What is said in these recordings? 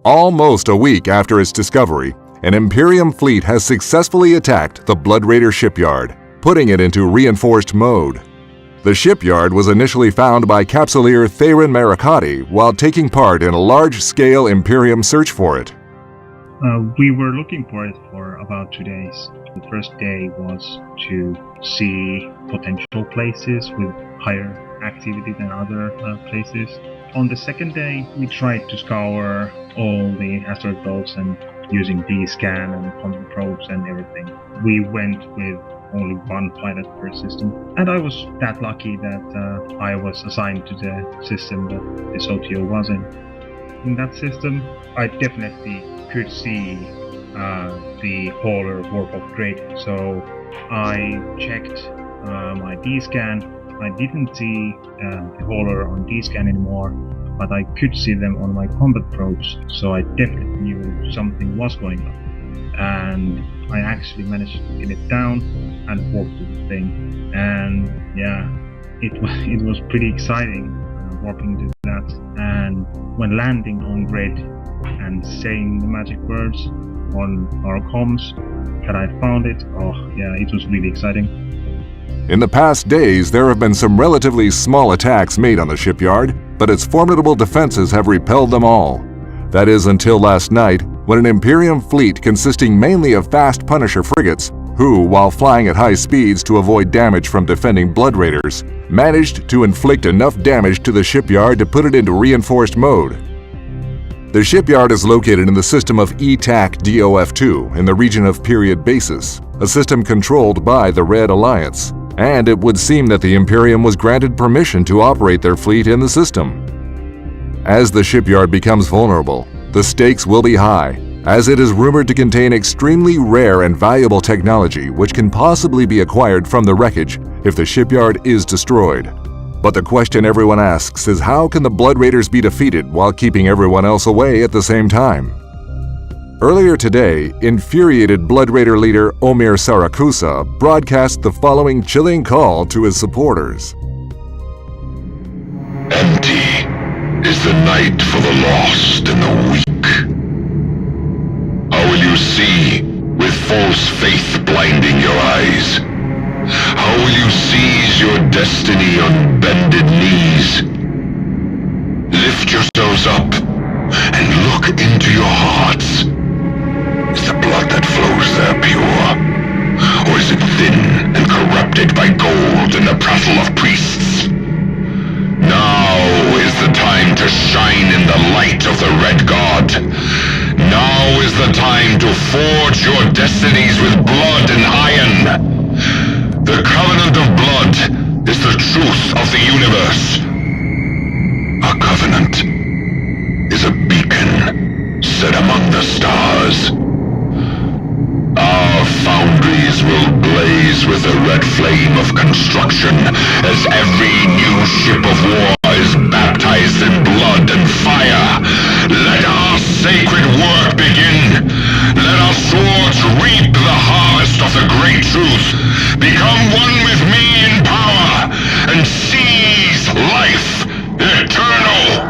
Almost a week after its discovery, an Imperium fleet has successfully attacked the Blood Raider Shipyard, putting it into reinforced mode. The shipyard was initially found by Capsuleer Kael and Meredudd while taking part in a large-scale Imperium search for it. We were looking for it for about 2 days. The first day was to see potential places with higher activity than other places. On the second day, we tried to scour all the asteroid belts and using D-scan and quantum probes and everything. We went with only one pilot per system, and I was that lucky that I was assigned to the system that the SOTO was in. In that system, I definitely could see the hauler warp-off grid, so I checked my D-scan. I didn't see the hauler on D-scan anymore, but I could see them on my combat probes, so I definitely knew something was going on. And I actually managed to pin it down and walk to the thing. And yeah, it was pretty exciting walking to that. And when landing on grid and saying the magic words on our comms that I found it, oh yeah, it was really exciting. In the past days, there have been some relatively small attacks made on the shipyard, but its formidable defenses have repelled them all. That is until last night, when an Imperium fleet consisting mainly of fast Punisher frigates, who, while flying at high speeds to avoid damage from defending Blood Raiders, managed to inflict enough damage to the shipyard to put it into reinforced mode. The shipyard is located in the system of ETAC DOF-2 in the region of Period Basis, a system controlled by the Red Alliance, and it would seem that the Imperium was granted permission to operate their fleet in the system. As the shipyard becomes vulnerable, the stakes will be high, as it is rumored to contain extremely rare and valuable technology which can possibly be acquired from the wreckage if the shipyard is destroyed. But the question everyone asks is, how can the Blood Raiders be defeated while keeping everyone else away at the same time? Earlier today, infuriated Blood Raider leader Omir Sarakusa broadcast the following chilling call to his supporters. Empty is the night for the lost and the weak. How will you see with false faith blinding your eyes? How will you seize your destiny on bended knees? Lift yourselves up and look into your hearts. Is the blood that flows there pure? Or is it thin and corrupted by gold and the prattle of priests? Now is the time to shine in the light of the Red God. Now is the time to forge your destinies with blood and iron. The covenant of blood is the truth of the universe. A covenant is a beacon set among the stars. Our foundries will blaze with the red flame of construction as every new ship of war is baptized in blood and fire. Let our sacred work begin. Let our swords reap the harvest of the great truth. Become one with me in power and seize life eternal.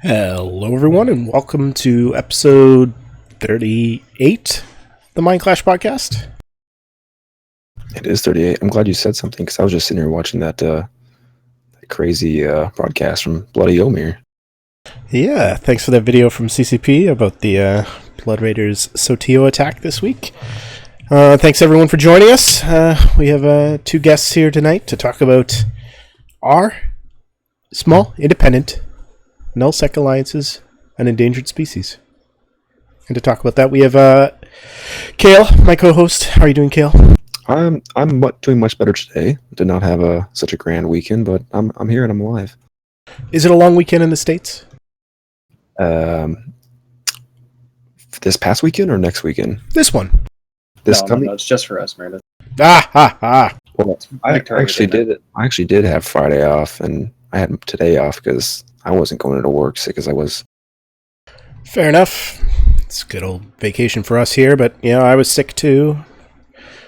Hello everyone and welcome to episode 38 of the Mind Clash podcast. It is 38. I'm glad you said something because I was just sitting here watching that crazy broadcast from Bloody Omir. Yeah, thanks for that video from CCP about the Blood Raiders SOTO attack this week. Thanks everyone for joining us. We have two guests here tonight to talk about our small, independent, null-sec alliances and endangered species. And to talk about that, we have Kael, my co-host. How are you doing, Kael? I'm doing much better today. Did not have such a grand weekend, but I'm here and I'm alive. Is it a long weekend in the States? This past weekend or next weekend? This one. This No, it's just for us, Meredith. Ah, ha, ha. Well, I actually did. I actually did have Friday off, and I had today off because I wasn't going into work sick as I was. Fair enough. It's a good old vacation for us here, but yeah, I was sick too.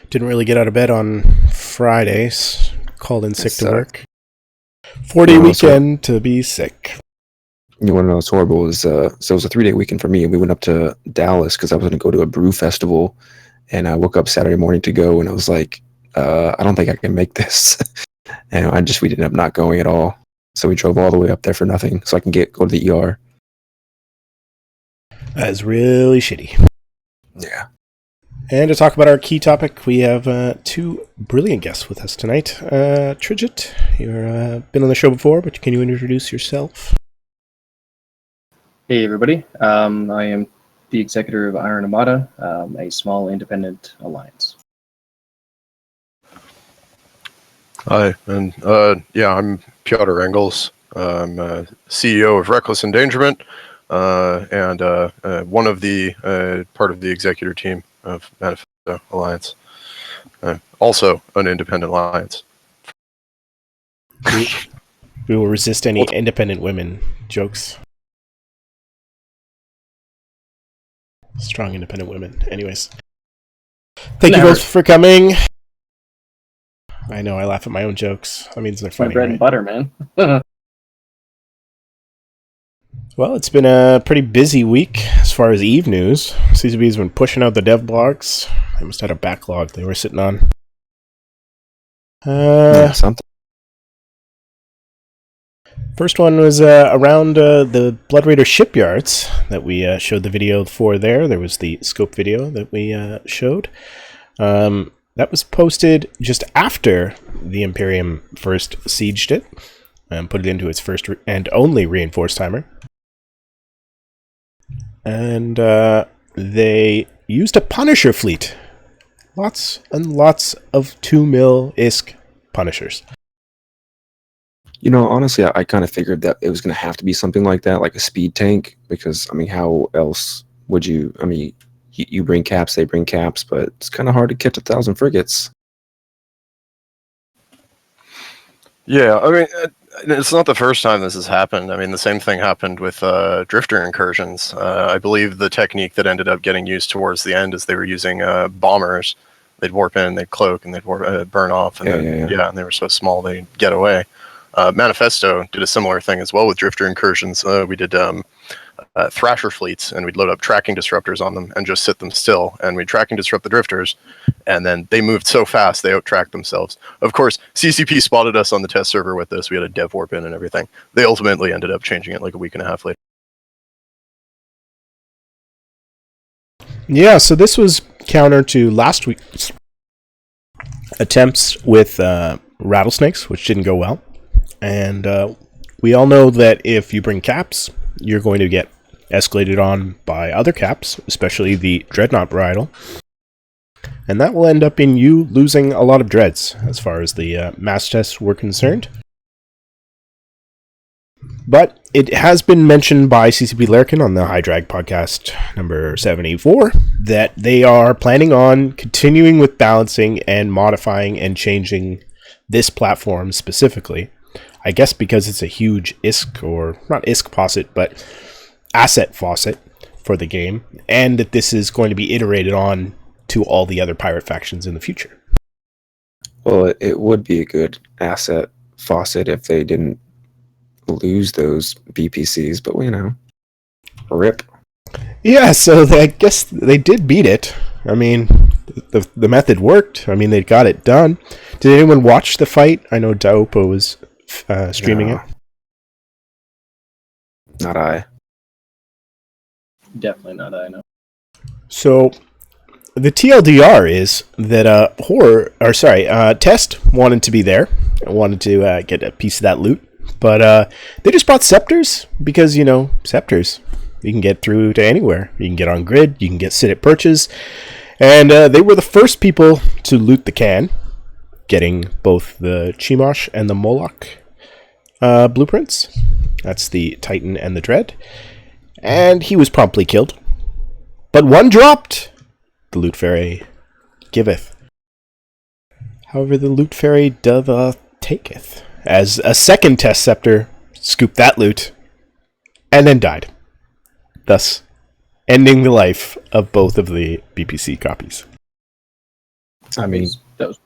Didn't really get out of bed on Fridays. Called in sick to work. 4-day weekend to be sick. You want to know what's horrible? So it was a 3-day weekend for me, and we went up to Dallas because I was going to go to a brew festival, and I woke up Saturday morning to go, and I was like, I don't think I can make this. And we ended up not going at all. So we drove all the way up there for nothing, so I can go to the ER. That is really shitty. Yeah. And to talk about our key topic, we have two brilliant guests with us tonight. Tridgit, you've been on the show before, but can you introduce yourself? Hey everybody, I am the executor of Iron Armada, a small independent alliance. Hi, and I'm Piotr Engels. I'm CEO of Reckless Endangerment, and one of the part of the executive team of Manifesto Alliance. Also an independent alliance. We will resist any independent women jokes. Strong independent women. Anyways. Thank you both for coming. I know, I laugh at my own jokes. That means they're funny, my bread and butter, man. Well, it's been a pretty busy week as far as Eve news. CCB's been pushing out the dev blogs. They must have had a backlog they were sitting on. Something. First one was around the Blood Raider Shipyards that we showed the video for there. There was the scope video that we showed. That was posted just after the Imperium first sieged it and put it into its first and only reinforced timer. And they used a Punisher fleet. Lots and lots of 2 mil-isk Punishers. You know, honestly, I kind of figured that it was going to have to be something like that, like a speed tank, because, I mean, how else would you, I mean, you bring caps, they bring caps, but it's kind of hard to catch 1,000 frigates. Yeah, I mean, it's not the first time this has happened. I mean, the same thing happened with drifter incursions. I believe the technique that ended up getting used towards the end is they were using bombers. They'd warp in, they'd cloak, and they'd burn off, and and they were so small they'd get away. Manifesto did a similar thing as well with drifter incursions. We did Thrasher fleets, and we'd load up tracking disruptors on them and just sit them still, and we'd tracking disrupt the drifters, and then they moved so fast they out-tracked themselves. Of course, CCP spotted us on the test server with this. We had a dev warp in and everything. They ultimately ended up changing it like a week and a half later. Yeah, so this was counter to last week's attempts with rattlesnakes, which didn't go well. And we all know that if you bring caps, you're going to get escalated on by other caps, especially the Dreadnought varietal. And that will end up in you losing a lot of dreads, as far as the mass tests were concerned. But it has been mentioned by CCP Larkin on the High Drag podcast number 74 that they are planning on continuing with balancing and modifying and changing this platform specifically. I guess because it's a huge ISK, or not ISK faucet, but asset faucet for the game, and that this is going to be iterated on to all the other pirate factions in the future. Well, it would be a good asset faucet if they didn't lose those BPCs, but you know, rip. Yeah, so I guess they did beat it. I mean, the method worked. I mean, they got it done. Did anyone watch the fight? I know Daopa was streaming it. Not I. Definitely not I, no. So the TLDR is that Test wanted to be there, wanted to get a piece of that loot, but they just bought scepters because, you know, scepters. You can get through to anywhere. You can get on grid. You can sit at perches. And they were the first people to loot the can, getting both the Chemosh and the Moloch blueprints. That's the Titan and the Dread. And he was promptly killed. But one dropped. The loot fairy giveth. However, the loot fairy doth taketh, as a second test scepter scooped that loot, and then died, thus ending the life of both of the BPC copies. I mean, That was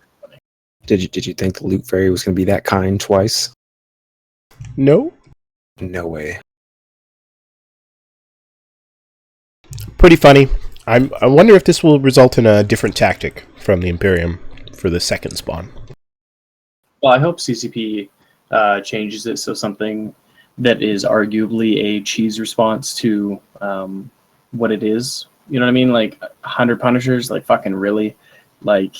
did you think the loot fairy was going to be that kind twice? No? No way. Pretty funny. I wonder if this will result in a different tactic from the Imperium for the second spawn. Well, I hope CCP changes it so something that is arguably a cheese response to what it is. You know what I mean? Like 100 Punishers, like fucking really. Like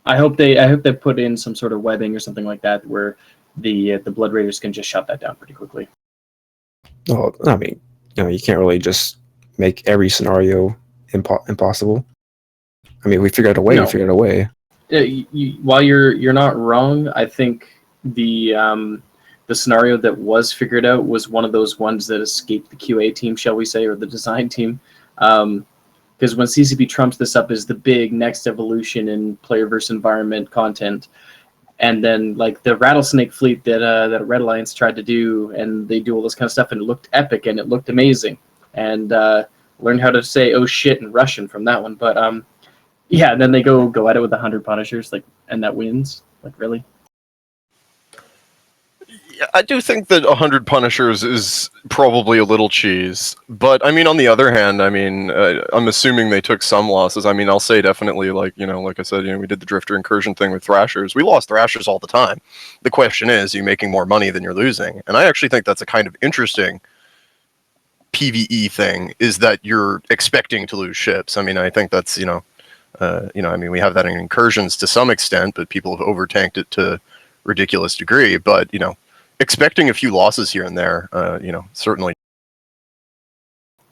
I hope they put in some sort of webbing or something like that where the Blood Raiders can just shut that down pretty quickly. Oh, I mean, you can't really just make every scenario impossible. I mean, we figured out a way. No. We figured out a way. While you're not wrong, I think the scenario that was figured out was one of those ones that escaped the QA team, shall we say, or the design team. Because when CCP trumps this up as the big next evolution in player versus environment content, and then like the Rattlesnake fleet that Red Alliance tried to do, and they do all this kind of stuff, and it looked epic and it looked amazing, and learned how to say "oh shit" in Russian from that one. But yeah, and then they go at it with 100 Punishers, like, and that wins. Like, really? Yeah, I do think that 100 Punishers is probably a little cheese, but I mean, on the other hand, I mean, I'm assuming they took some losses. I mean, I'll say definitely, like I said, we did the Drifter incursion thing with Thrashers. We lost Thrashers all the time. The question is, are you making more money than you're losing? And I actually think that's a kind of interesting PvE thing, is that you're expecting to lose ships. I mean, I think that's, I mean, we have that in incursions to some extent, but people have overtanked it to ridiculous degree. But, expecting a few losses here and there, certainly.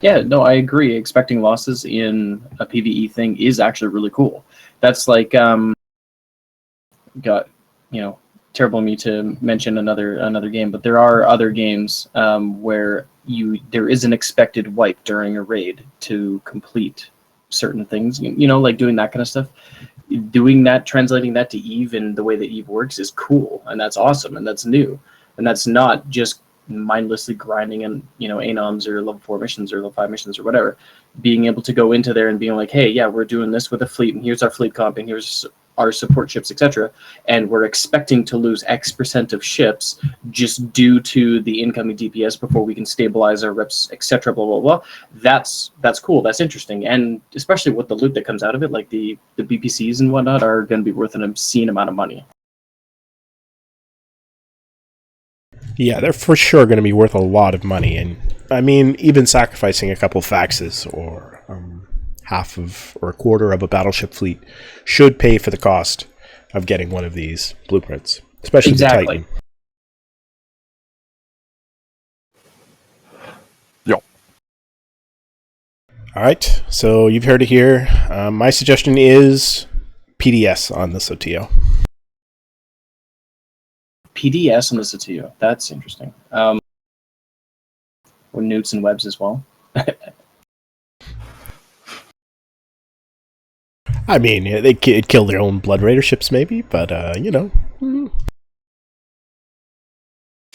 Yeah, no, I agree. Expecting losses in a PvE thing is actually really cool. That's like, terrible of me to mention another game, but there are other games where there is an expected wipe during a raid to complete certain things, like doing that kind of stuff. Doing that, translating that to Eve and the way that Eve works is cool, and that's awesome, and that's new. And that's not just mindlessly grinding in, anoms or level 4 missions or level 5 missions or whatever. Being able to go into there and being like, hey, yeah, we're doing this with a fleet, and here's our fleet comp, and here's our support ships, etc. And we're expecting to lose X% of ships just due to the incoming DPS before we can stabilize our reps, etc. Blah blah blah. That's cool. That's interesting, and especially with the loot that comes out of it, like the BPCs and whatnot, are going to be worth an obscene amount of money. Yeah, they're for sure going to be worth a lot of money, and I mean, even sacrificing a couple faxes or half of or a quarter of a battleship fleet should pay for the cost of getting one of these blueprints, especially Exactly. the Titan. Yo. All right, so you've heard it here. My suggestion is PDS on the Sotillo. PDS on the Sotillo. That's interesting. Or newts and webs as well. I mean, they kill their own Blood Raider ships, maybe, but That'd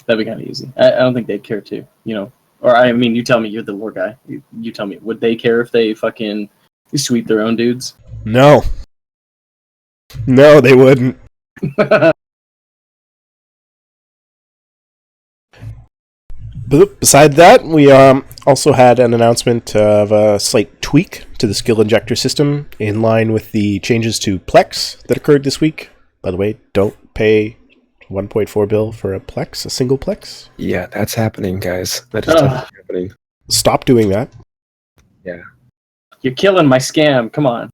be kind of easy. I don't think they'd care to, Or I mean, you tell me, you're the lore guy. You tell me, would they care if they fucking sweep their own dudes? No, they wouldn't. Beside that, we also had an announcement of a slight tweak to the skill injector system in line with the changes to Plex that occurred this week. By the way, don't pay 1.4 bill for a single Plex. Yeah, that's happening, guys. That is definitely happening. Stop doing that. Yeah. You're killing my scam. Come on.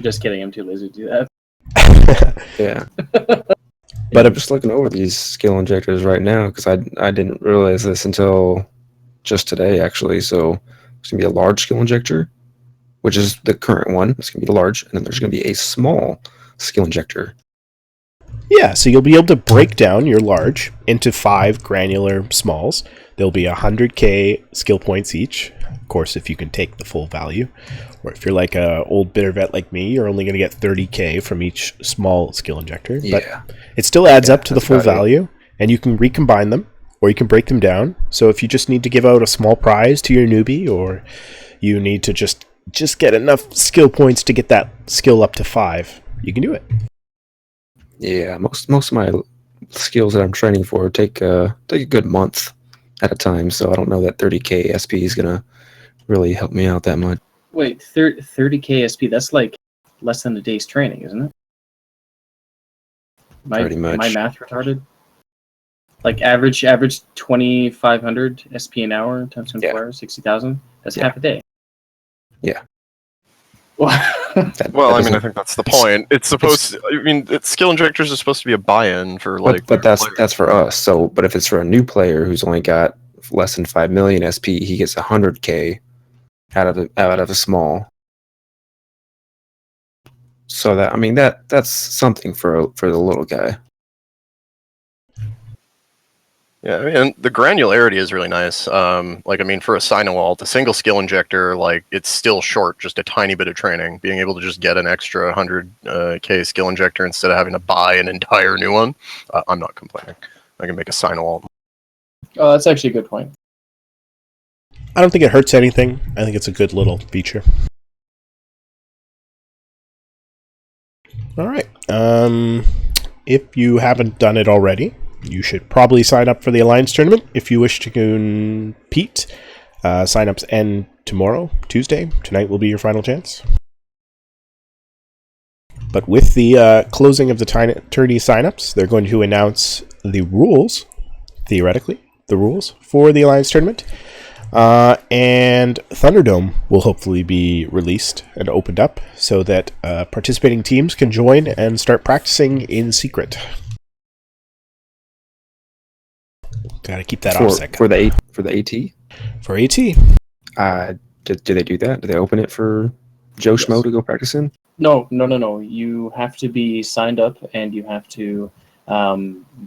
Just kidding. I'm too lazy to do that. Yeah. But I'm just looking over these skill injectors right now because I didn't realize this until just today, actually. So it's going to be a large skill injector, which is the current one. It's going to be the large, and then there's going to be a small skill injector. Yeah, so you'll be able to break down your large into 5 granular smalls. There'll be 100k skill points each, of course, if you can take the full value. Or if you're like a old bitter vet like me, you're only going to get 30k from each small skill injector. Yeah. But it still adds up to the that's full about it. value, and you can recombine them, or you can break them down. So if you just need to give out a small prize to your newbie, or you need to just get enough skill points to get that skill up to 5, you can do it. Yeah, most of my skills that I'm training for take a good month at a time, so I don't know that 30k SP is gonna really help me out that much. Wait, 30k SP, that's like less than a day's training, isn't it? Pretty much. Am I math retarded? Like average 2,500 SP an hour times 24 hours, 60,000? That's half a day. Yeah. Well, I mean, I think that's the point. It's supposed to, I mean, skill injectors are supposed to be a buy-in for like. But that's for us. So, but if it's for a new player who's only got less than 5 million SP, he gets 100k out of a small. So that, I mean, that's something for the little guy. Yeah, I mean, and the granularity is really nice. Like, I mean, for a Sinowalt, a single skill injector, like, it's still short, just a tiny bit of training. Being able to just get an extra 100k skill injector instead of having to buy an entire new one, I'm not complaining. I can make a Sinowalt. Oh, that's actually a good point. I don't think it hurts anything. I think it's a good little feature. All right. If you haven't done it already, you should probably sign up for the Alliance Tournament if you wish to compete. Sign-ups end tomorrow, Tuesday. Tonight will be your final chance. But with the closing of the tourney sign-ups, they're going to announce the rules, theoretically, the rules for the Alliance Tournament. And Thunderdome will hopefully be released and opened up so that participating teams can join and start practicing in secret. Gotta keep that off second. For the AT? For AT. Do they do that? Do they open it for Joe Schmo to go practice in? No. You have to be signed up, and you have to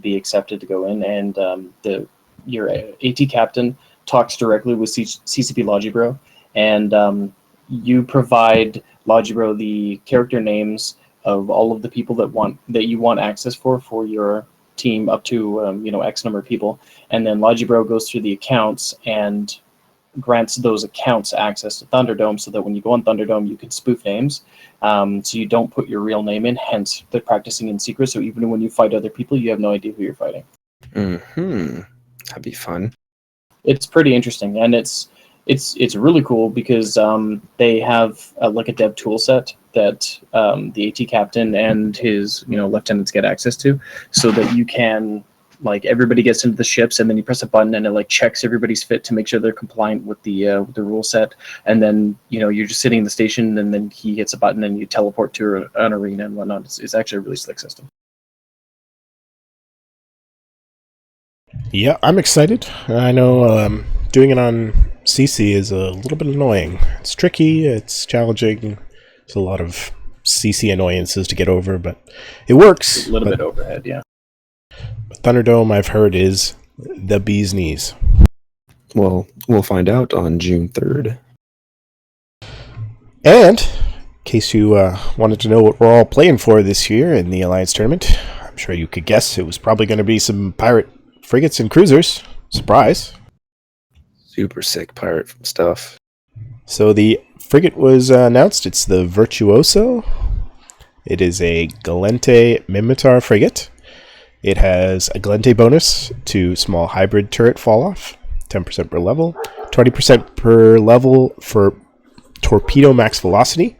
be accepted to go in. And your AT captain talks directly with CCP Logibro, and you provide Logibro the character names of all of the people that you want access for your team, up to X number of people, and then Logibro goes through the accounts and grants those accounts access to Thunderdome, so that when you go on Thunderdome, you can spoof names, so you don't put your real name in. Hence, they're practicing in secret, so even when you fight other people, you have no idea who you're fighting. That'd be fun. It's pretty interesting, and it's really cool because they have like a dev tool set that the AT captain and his lieutenants get access to, so that you can, like, everybody gets into the ships, and then you press a button and it like checks everybody's fit to make sure they're compliant with the rule set, and then you're just sitting in the station, and then he hits a button and you teleport to an arena and whatnot. It's actually a really slick system. Yeah, I'm excited. I know doing it on CC is a little bit annoying. It's tricky, it's challenging. There's a lot of CC annoyances to get over, but it works. A little bit overhead, yeah. But Thunderdome, I've heard, is the bee's knees. Well, we'll find out on June 3rd. And, in case you wanted to know what we're all playing for this year in the Alliance Tournament, I'm sure you could guess it was probably going to be some pirate frigates and cruisers. Surprise. Super sick pirate stuff. So the frigate was announced. It's the Virtuoso. It is a Galente Mimitar frigate. It has a Galente bonus to small hybrid turret fall-off, 10% per level, 20% per level for torpedo max velocity.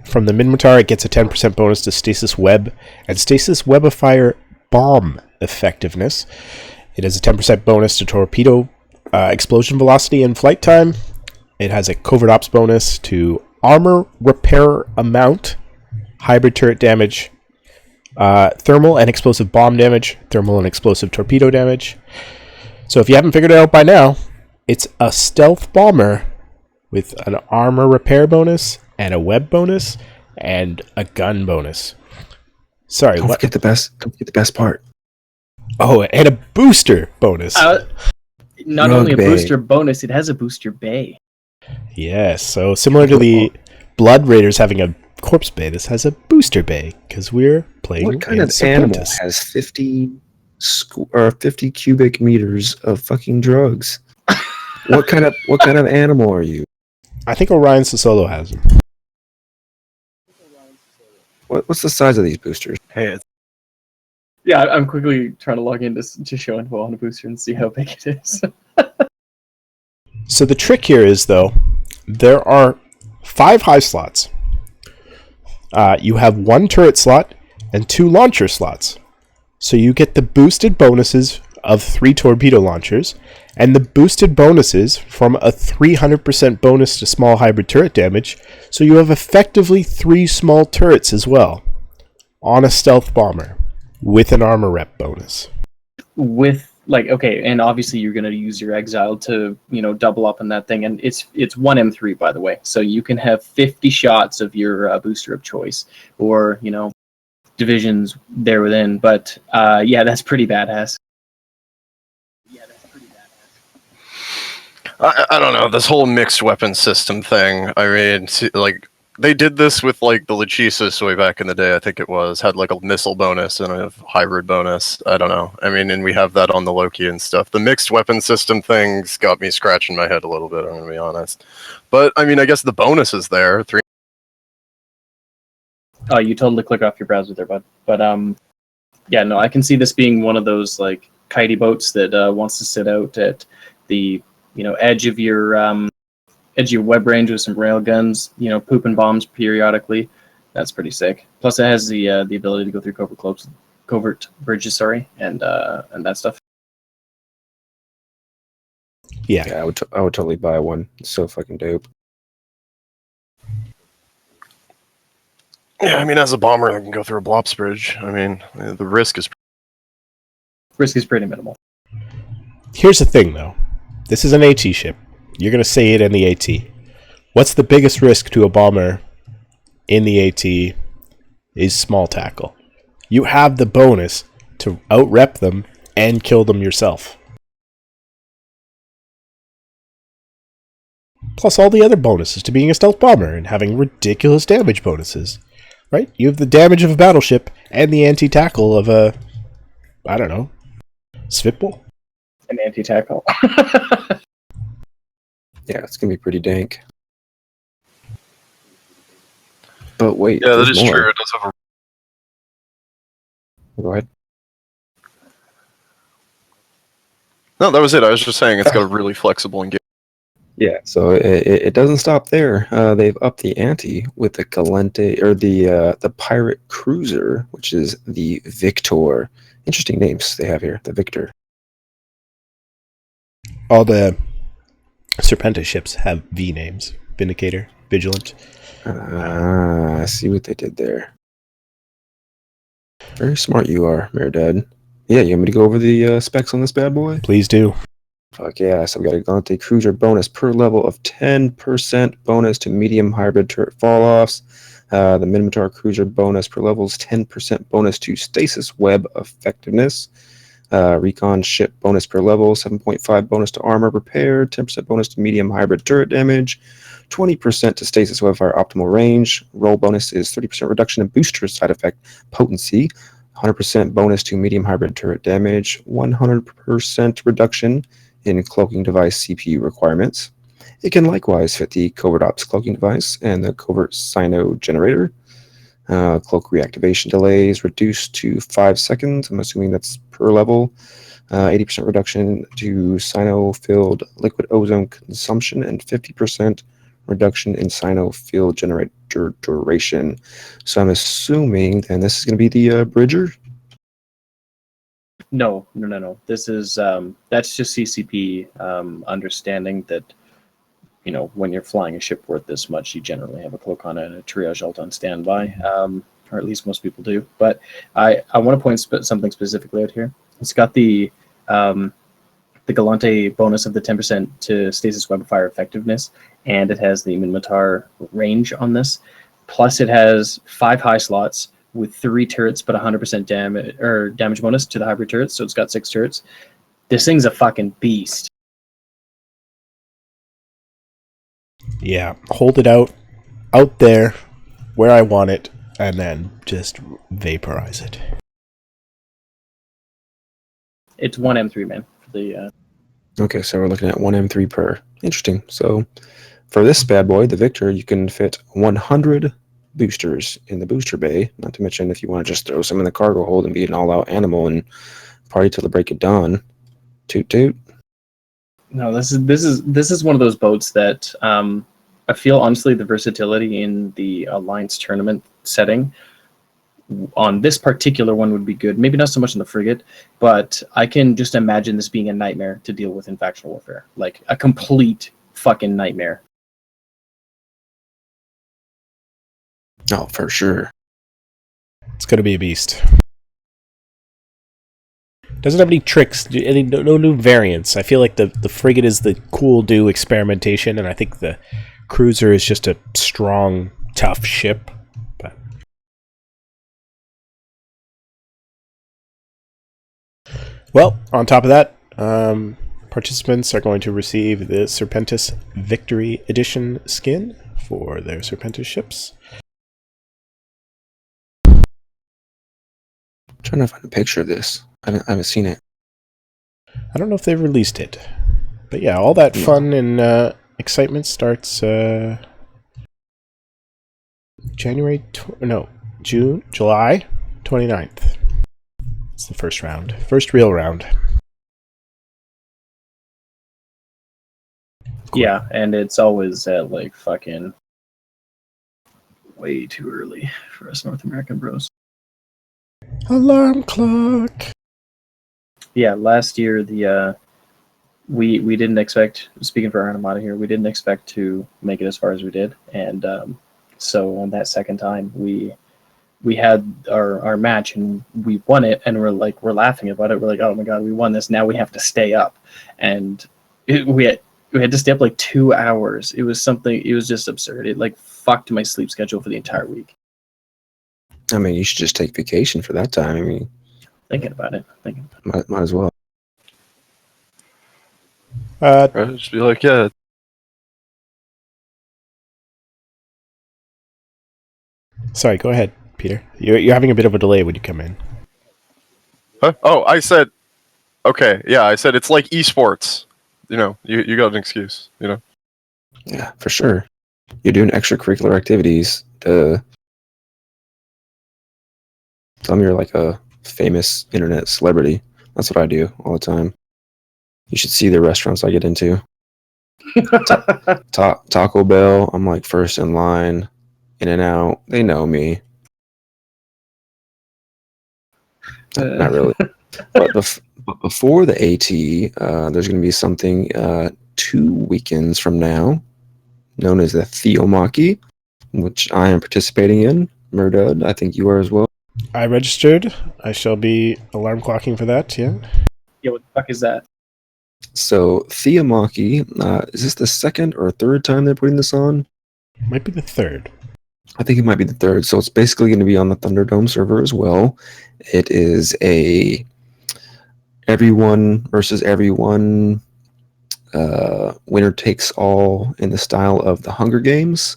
From the Mimitar, it gets a 10% bonus to stasis web and stasis webifier bomb effectiveness. It has a 10% bonus to torpedo explosion velocity and flight time. It has a covert ops bonus to armor repair amount, hybrid turret damage, thermal and explosive bomb damage, thermal and explosive torpedo damage. So if you haven't figured it out by now, it's a stealth bomber with an armor repair bonus and a web bonus and a gun bonus. Sorry, Don't forget the best part. Oh, and a booster bonus. Not only a booster bonus, it has a booster bay. Yes, so similar to the Blood Raiders having a corpse bay, this has a booster bay because we're playing. What kind in of animal Serpentis. has 50 cubic meters of fucking drugs? What kind of animal are you? I think Orion Sasolo has them. What's the size of these boosters? Hey, it's Yeah, I'm quickly trying to log in to show info on the booster and see how big it is. So the trick here is, though, there are 5 high slots. You have 1 turret slot and 2 launcher slots. So you get the boosted bonuses of 3 torpedo launchers and the boosted bonuses from a 300% bonus to small hybrid turret damage. So you have effectively 3 small turrets as well on a stealth bomber with an armor rep bonus. With okay, and obviously you're going to use your exile to double up on that thing, and it's 1 M3 by the way, so you can have 50 shots of your booster of choice, or divisions there within. But yeah, that's pretty badass. I don't know, this whole mixed weapon system thing. I mean, they did this with the Lachesis way back in the day. I think it was had a missile bonus and a hybrid bonus. I don't know. I mean, and we have that on the Loki and stuff. The mixed weapon system thing's got me scratching my head a little bit. I'm gonna be honest, but I mean, I guess the bonus is there. Oh, you totally click off your browser there, bud. But yeah, no, I can see this being one of those kitey boats that wants to sit out at the edge of your web range with some rail guns, pooping bombs periodically. That's pretty sick. Plus, it has the ability to go through covert bridges, and that stuff. Yeah, I would totally buy one. It's so fucking dope. Yeah, I mean, as a bomber, I can go through a Blops bridge. I mean, the risk is pretty minimal. Here's the thing, though. This is an AT ship. You're going to say it in the AT. What's the biggest risk to a bomber in the AT is small tackle. You have the bonus to out-rep them and kill them yourself. Plus all the other bonuses to being a stealth bomber and having ridiculous damage bonuses. Right? You have the damage of a battleship and the anti-tackle of a, I don't know, Svitball? An anti-tackle. Yeah, it's gonna be pretty dank. But wait, yeah, that there's is more. true. It does have a Go ahead. No, that was it. I was just saying it's got a really flexible engagement. Yeah, so it doesn't stop there. They've upped the ante with the Galente, or the pirate cruiser, which is the Victor. Interesting names they have here. The Victor. All the Serpentis ships have V names. Vindicator, Vigilant. I see what they did there. Very smart you are, Meredudd. Yeah, you want me to go over the specs on this bad boy? Please do. Fuck yeah, so we got a Galente Cruiser bonus per level of 10% bonus to medium hybrid turret fall-offs. The Minotaur Cruiser bonus per level is 10% bonus to stasis web effectiveness. Recon ship bonus per level, 7.5 bonus to armor repair, 10% bonus to medium hybrid turret damage, 20% to stasis web fire optimal range. Roll bonus is 30% reduction in booster side effect potency, 100% bonus to medium hybrid turret damage, 100% reduction in cloaking device CPU requirements. It can likewise fit the covert ops cloaking device and the covert cyno generator. Cloak reactivation delays reduced to 5 seconds. I'm assuming that's per level. 80% reduction to cyno-filled liquid ozone consumption and 50% reduction in cyno-field generator duration. So I'm assuming then this is going to be the Bridger? No. This is that's just CCP understanding that when you're flying a ship worth this much, you generally have a cloak on and a triage alt on standby, or at least most people do. But I want to point something specifically out here. It's got the Galante bonus of the 10% to stasis web fire effectiveness, and it has the Minotaur range on this. Plus, it has 5 high slots with 3 turrets, but 100% damage bonus to the hybrid turrets. So it's got 6 turrets. This thing's a fucking beast. Yeah, hold it out there where I want it, and then just vaporize it. It's 1 M3, man. For the Okay, so we're looking at 1 M3 per. Interesting. So for this bad boy, the Victor, you can fit 100 boosters in the booster bay. Not to mention if you want to just throw some in the cargo hold and be an all-out animal and party till the break of dawn. Toot toot. No, this is one of those boats that I feel honestly the versatility in the Alliance tournament setting on this particular one would be good. Maybe not so much in the frigate, but I can just imagine this being a nightmare to deal with in factional warfare. Like a complete fucking nightmare. Oh, for sure. It's going to be a beast. Doesn't have any tricks, no new variants. I feel like the frigate is the cool do experimentation, and I think the cruiser is just a strong, tough ship. But well, on top of that, participants are going to receive the Serpentis Victory Edition skin for their Serpentis ships. I'm trying to find a picture of this. I haven't seen it. I don't know if they've released it. But yeah, all that fun and excitement starts July 29th. It's the first round. First real round. Yeah, and it's always at like fucking way too early for us North American bros. Alarm clock. Yeah, last year the we didn't expect, speaking for Armada here, we didn't expect to make it as far as we did, and so on that second time we had our match and we won it, and we're laughing about it. We're like, oh my god, we won this. Now we have to stay up, and we had to stay up like 2 hours. It was just absurd. It like fucked my sleep schedule for the entire week. I mean, you should just take vacation for that time. I mean, Thinking about it. might as well. Just be like, yeah. Sorry, go ahead, Peter. You're having a bit of a delay when you come in. Huh? Oh, I said, okay, yeah, I said it's like esports. You know, you got an excuse, you know? Yeah, for sure. You're doing extracurricular activities to tell me you're like a famous internet celebrity. That's what I do all the time. You should see the restaurants I get into. Taco Bell, I'm like first in line. In-N-Out, they know me. Not really. But before the AT, there's going to be something 2 weekends from now, known as the Theomachy, which I am participating in. Meredudd, I think you are as well. I registered. I shall be alarm clocking for that, yeah. Yeah, what the fuck is that? So, Theomachy, is this the second or third time they're putting this on? Might be the third. I think it might be the third. So, it's basically going to be on the Thunderdome server as well. It is a everyone versus everyone, winner takes all in the style of the Hunger Games,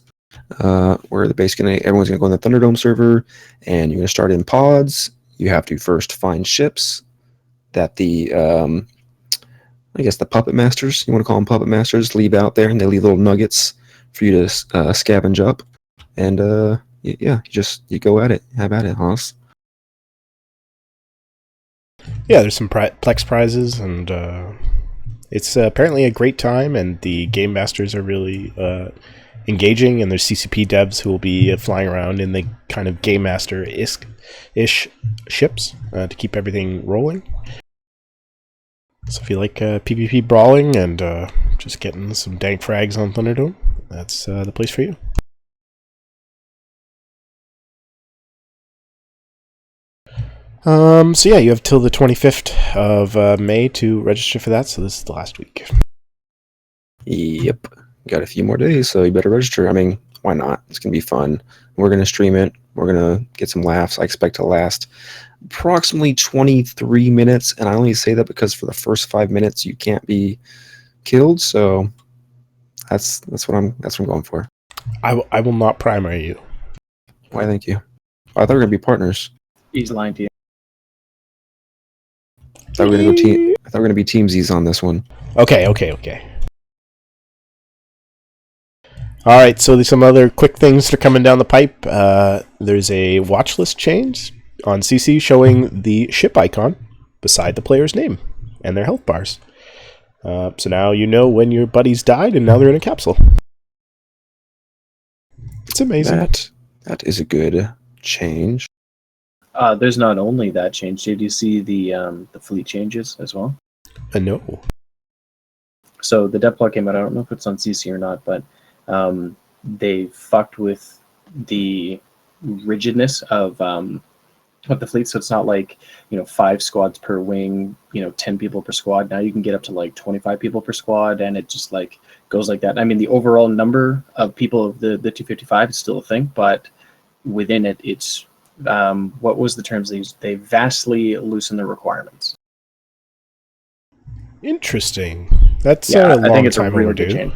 where basically everyone's going to go on the Thunderdome server, and you're going to start in pods. You have to first find ships that the I guess the puppet masters, you want to call them puppet masters, leave out there, and they leave little nuggets for you to scavenge up. And yeah, you go at it. Have at it, Haas. Yeah, there's some Plex prizes, and it's apparently a great time, and the game masters are really engaging, and there's CCP devs who will be flying around in the kind of game master-ish ships to keep everything rolling. So if you like PvP brawling and just getting some dank frags on Thunderdome, that's the place for you. So yeah, you have till the 25th of May to register for that, so this is the last week. Yep. Got a few more days, so you better register. I mean, why not? It's going to be fun. We're going to stream it. We're going to get some laughs. I expect to last approximately 23 minutes, and I only say that because for the first 5 minutes you can't be killed, so That's what I'm going for. I will not primary you. Why? Thank you. I thought we were gonna be partners. He's lying to you. I thought we were gonna be teamsies on this one. Okay. All right, so there's some other quick things that are coming down the pipe. There's a watch list change on CC showing the ship icon beside the player's name and their health bars. So now you know when your buddies died, and now they're in a capsule. It's amazing. That is a good change. There's not only that change. Did you see the fleet changes as well? No. So the depth plot came out. I don't know if it's on CC or not, but they fucked with the rigidness of the fleet. So it's not like 5 squads per wing, 10 people per squad. Now you can get up to like 25 people per squad, and it just like goes like that. I mean, the overall number of people of the 255 is still a thing, but within it, it's what was the terms they used? They vastly loosen the requirements. Interesting. That's Yeah, a long I think it's a time really good overdue. change.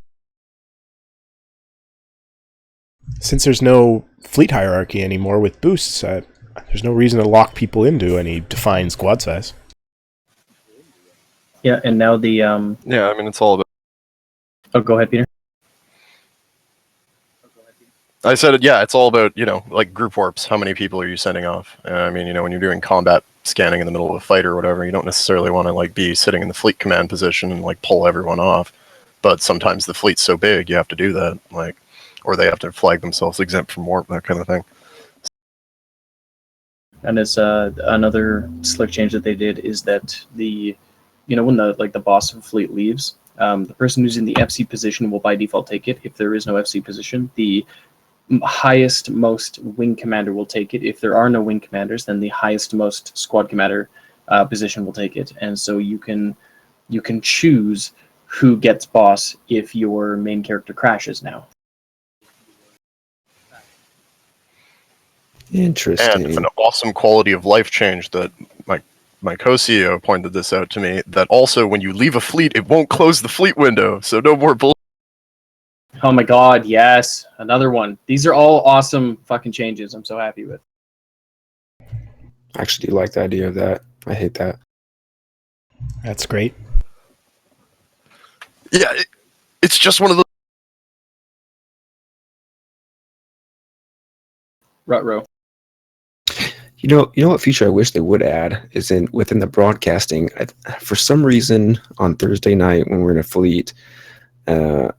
Since there's no fleet hierarchy anymore with boosts, there's no reason to lock people into any defined squad size. Yeah, and now the Yeah, I mean, it's all about. oh, go ahead, Peter. I said, yeah, it's all about, like group warps. How many people are you sending off? I mean, when you're doing combat scanning in the middle of a fight or whatever, you don't necessarily want to like be sitting in the fleet command position and like pull everyone off. But sometimes the fleet's so big, you have to do that, or they have to flag themselves exempt from warp, that kind of thing. And it's another slick change that they did is that when the boss of a fleet leaves, the person who's in the FC position will by default take it. If there is no FC position, the highest most wing commander will take it. If there are no wing commanders, then the highest most squad commander position will take it. And so you can choose who gets boss if your main character crashes now. Interesting. And an awesome quality of life change that my co-CEO pointed this out to me, that also when you leave a fleet, it won't close the fleet window, so no more bull. Oh my god, yes. Another one. These are all awesome fucking changes I'm so happy with. I actually do like the idea of that. I hate that. That's great. Yeah, it's just one of those. Ruh-roh. You know what feature I wish they would add is within the broadcasting. For some reason, on Thursday night when we were in a fleet, the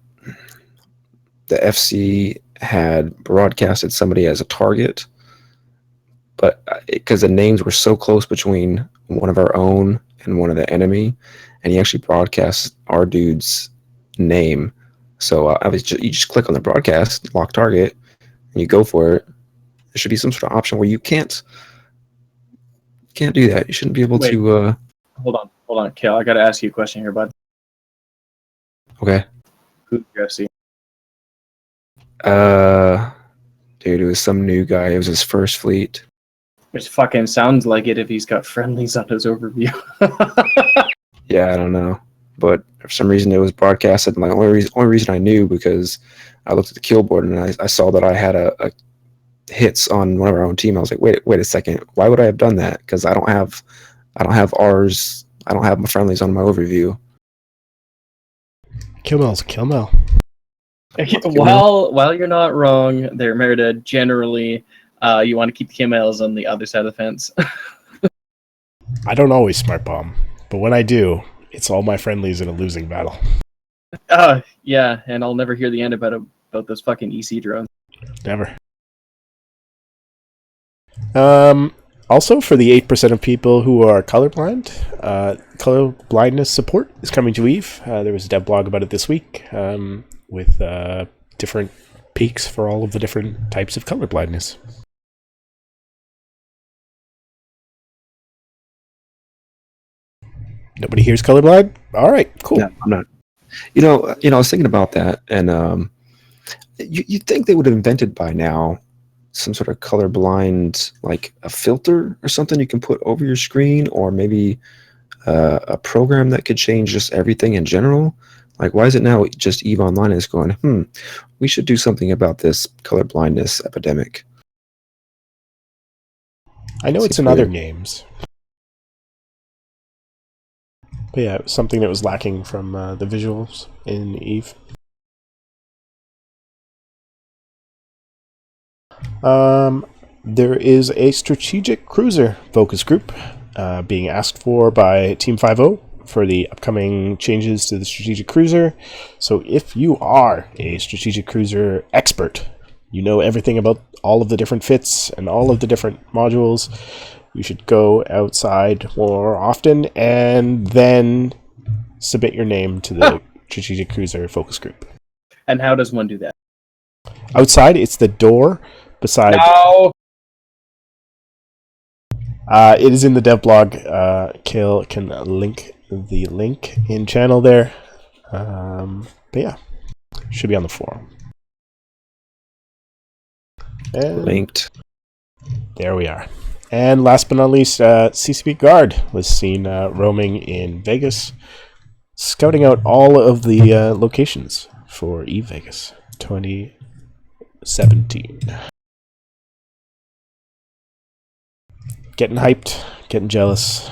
FC had broadcasted somebody as a target, but because the names were so close between one of our own and one of the enemy, and he actually broadcast our dude's name. So you just click on the broadcast, lock target, and you go for it. There should be some sort of option where you can't do that. You shouldn't be able to. Hold on, Kael. I got to ask you a question here, bud. Okay. Who's your FC? Dude, it was some new guy. It was his first fleet. Which fucking sounds like it if he's got friendlies on his overview. Yeah, I don't know, but for some reason it was broadcasted. And only reason I knew because I looked at the kill board and I saw that I had a hits on one of our own team. I was like, wait a second, why would I have done that? Because I don't have ours. I don't have my friendlies on my overview. Killmel's a killmel. While you're not wrong there, Meredudd, generally you want to keep the KMLs on the other side of the fence. I don't always smart bomb, but when I do, it's all my friendlies in a losing battle. Yeah, and I'll never hear the end about those fucking EC drones. Never. Also, for the 8% of people who are colorblind, color blindness support is coming to Eve. There was a dev blog about it this week with different peaks for all of the different types of color blindness. Nobody here's colorblind? All right, cool. No, I'm not. I was thinking about that, and you'd think they would have invented by now some sort of colorblind, like a filter or something you can put over your screen, or maybe a program that could change just everything in general. Like, why is it now just EVE Online is going, we should do something about this color blindness epidemic? I know it's Seems in other weird. games. But yeah, it was something that was lacking from the visuals in EVE. There is a strategic cruiser focus group being asked for by Team 5.0 for the upcoming changes to the strategic cruiser. So if you are a strategic cruiser expert, you know everything about all of the different fits and all of the different modules, you should go outside more often and then submit your name to the strategic cruiser focus group. And how does one do that? Outside, it's the door beside... No! It is in the dev blog. Kael can link the link in channel there. But yeah, should be on the forum. And Linked. there we are. And last but not least, CCP Guard was seen roaming in Vegas, scouting out all of the locations for EVE Vegas 2017. Getting hyped, getting jealous.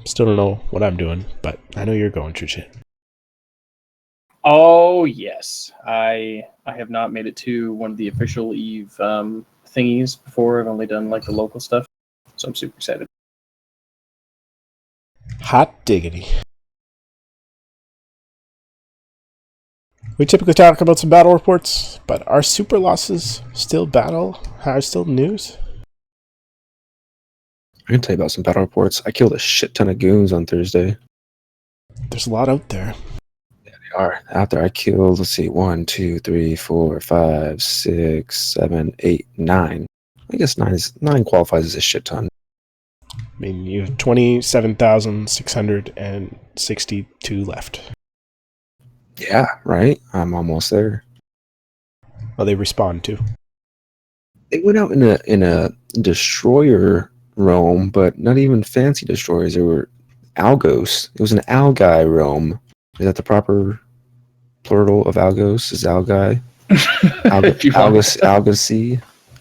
Still don't know what I'm doing, but I know you're going, Tridgit. Oh, yes. I have not made it to one of the official EVE thingies before. I've only done like the local stuff. So I'm super excited. Hot diggity. We typically talk about some battle reports, but are super losses still battle? Are still news? I can tell you about some battle reports. I killed a shit ton of goons on Thursday. There's a lot out there. They are out there. I killed, let's see, 1, 2, 3, 4, 5, 6, 7, 8, 9. I guess 9 qualifies as a shit ton. I mean, you have 27,662 left. Yeah, right? I'm almost there. Well, they respond too. They went out in a destroyer roam, but not even fancy destroyers. They were Algos. It was an Algai roam. Is that the proper plural of Algos? Is Algai?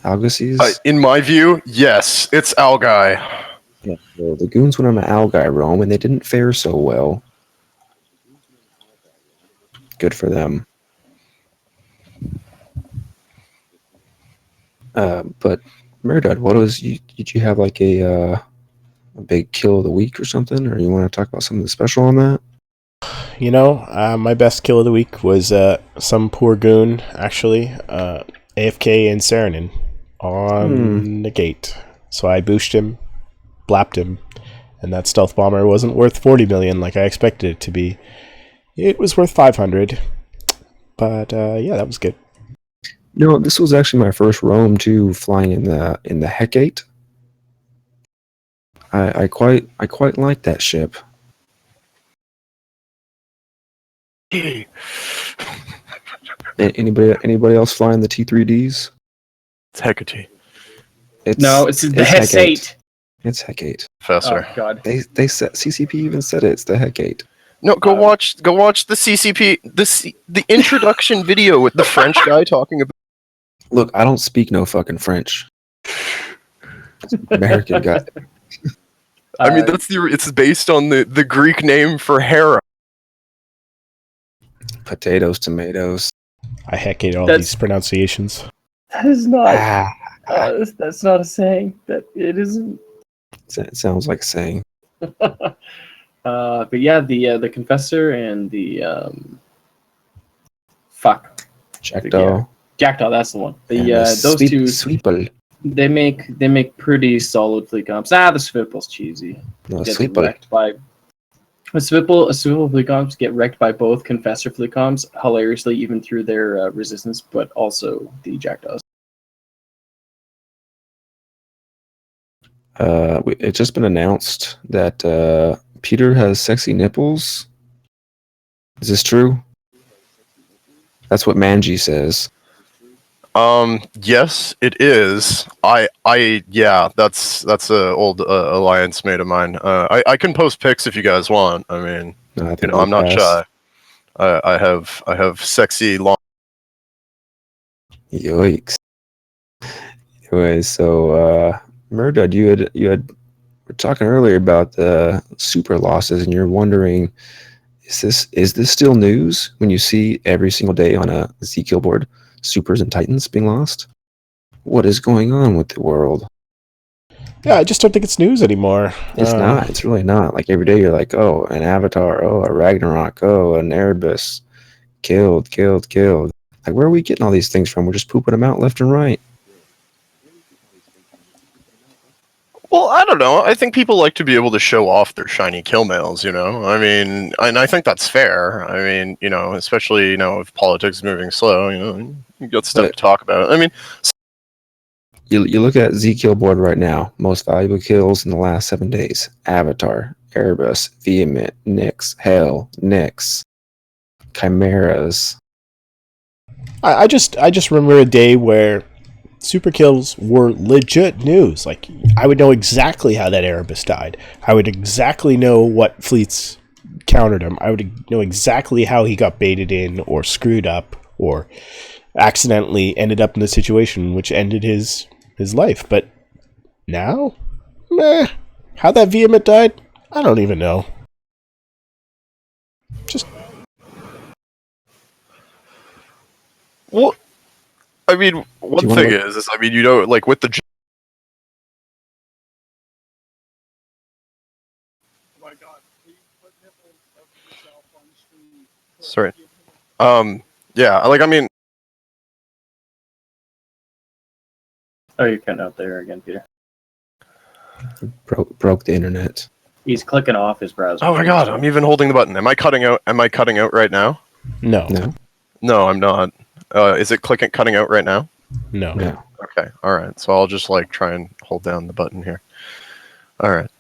Algosies? In my view, yes, it's Algai. Yeah, well, the goons went on an Algai roam, and they didn't fare so well. Good for them. But Meredudd, what was you? Did you have like a big kill of the week or something, or you want to talk about something special on that? You know, my best kill of the week was some poor goon, actually, AFK in Saranin on the gate. So I booshed him, blapped him, and that stealth bomber wasn't worth 40 million like I expected it to be. It was worth 500, but yeah, that was good. No, this was actually my first roam too, flying in the Hecate. I quite like that ship. Anybody else flying the T3Ds? It's Hecate. It's the Hecate. It's Hecate. Professor. Oh, God. They said CCP even said it. It's the Hecate. No, go watch the CCP the introduction video with the French guy talking about. Look, I don't speak no fucking French. It's an American guy. I mean, it's based on the Greek name for Hera. Potatoes, tomatoes. I hecate all these pronunciations. That is not. That's not a saying. That it isn't. It sounds like a saying. But yeah, the Confessor and the Jackdaw. Jackdaw, that's the one. Those Sweep, two, Sweeple. they make pretty solid fleet comps. The Swipple's cheesy. No, Gets Sweeple. wrecked by a Swivel fleet comps get wrecked by both Confessor fleet comps, hilariously even through their resistance, but also the Jackdaws. It's just been announced that Peter has sexy nipples. Is this true? That's what Manji says. Yes, it is. Yeah, that's a old alliance mate of mine. I can post pics if you guys want. I mean, No, I think you know, I'm not pass. shy. I have sexy long. Yikes. Anyway, so Meredudd, you had were talking earlier about the super losses, and you're wondering, is this still news when you see every single day on a Zkill board supers and titans being lost? What is going on with the world? Yeah, I just don't think it's news anymore. It's not. It's really not. Like every day you're like, oh, an Avatar, oh, a Ragnarok, oh, an Erebus, killed. Like, where are we getting all these things from? We're just pooping them out left and right. Well, I don't know. I think people like to be able to show off their shiny kill mails, you know? I mean, and I think that's fair. I mean, you know, especially, you know, if politics is moving slow, you know, you got stuff to talk about. I mean, you look at Zkill board right now, most valuable kills in the last 7 days. Avatar, Erebus, Vehement, Nyx, Hell, Nyx, Chimeras. I just remember a day where super kills were legit news. Like, I would know exactly how that Erebus died. I would exactly know what fleets countered him. I would know exactly how he got baited in or screwed up or accidentally ended up in the situation which ended his life. But now, how that Vehement died, I don't even know. Just... well, I mean, one thing is, I mean, you know, like with the... Oh my God, please put nipples of yourself on screen. Sorry. Yeah, like, I mean... Oh, you're cutting out there again, Peter. Broke the internet. He's clicking off his browser. Oh my God, I'm even holding the button. Am I cutting out right now? No. No, I'm not. Is it cutting out right now? No. Okay, alright. So I'll just like try and hold down the button here. Alright.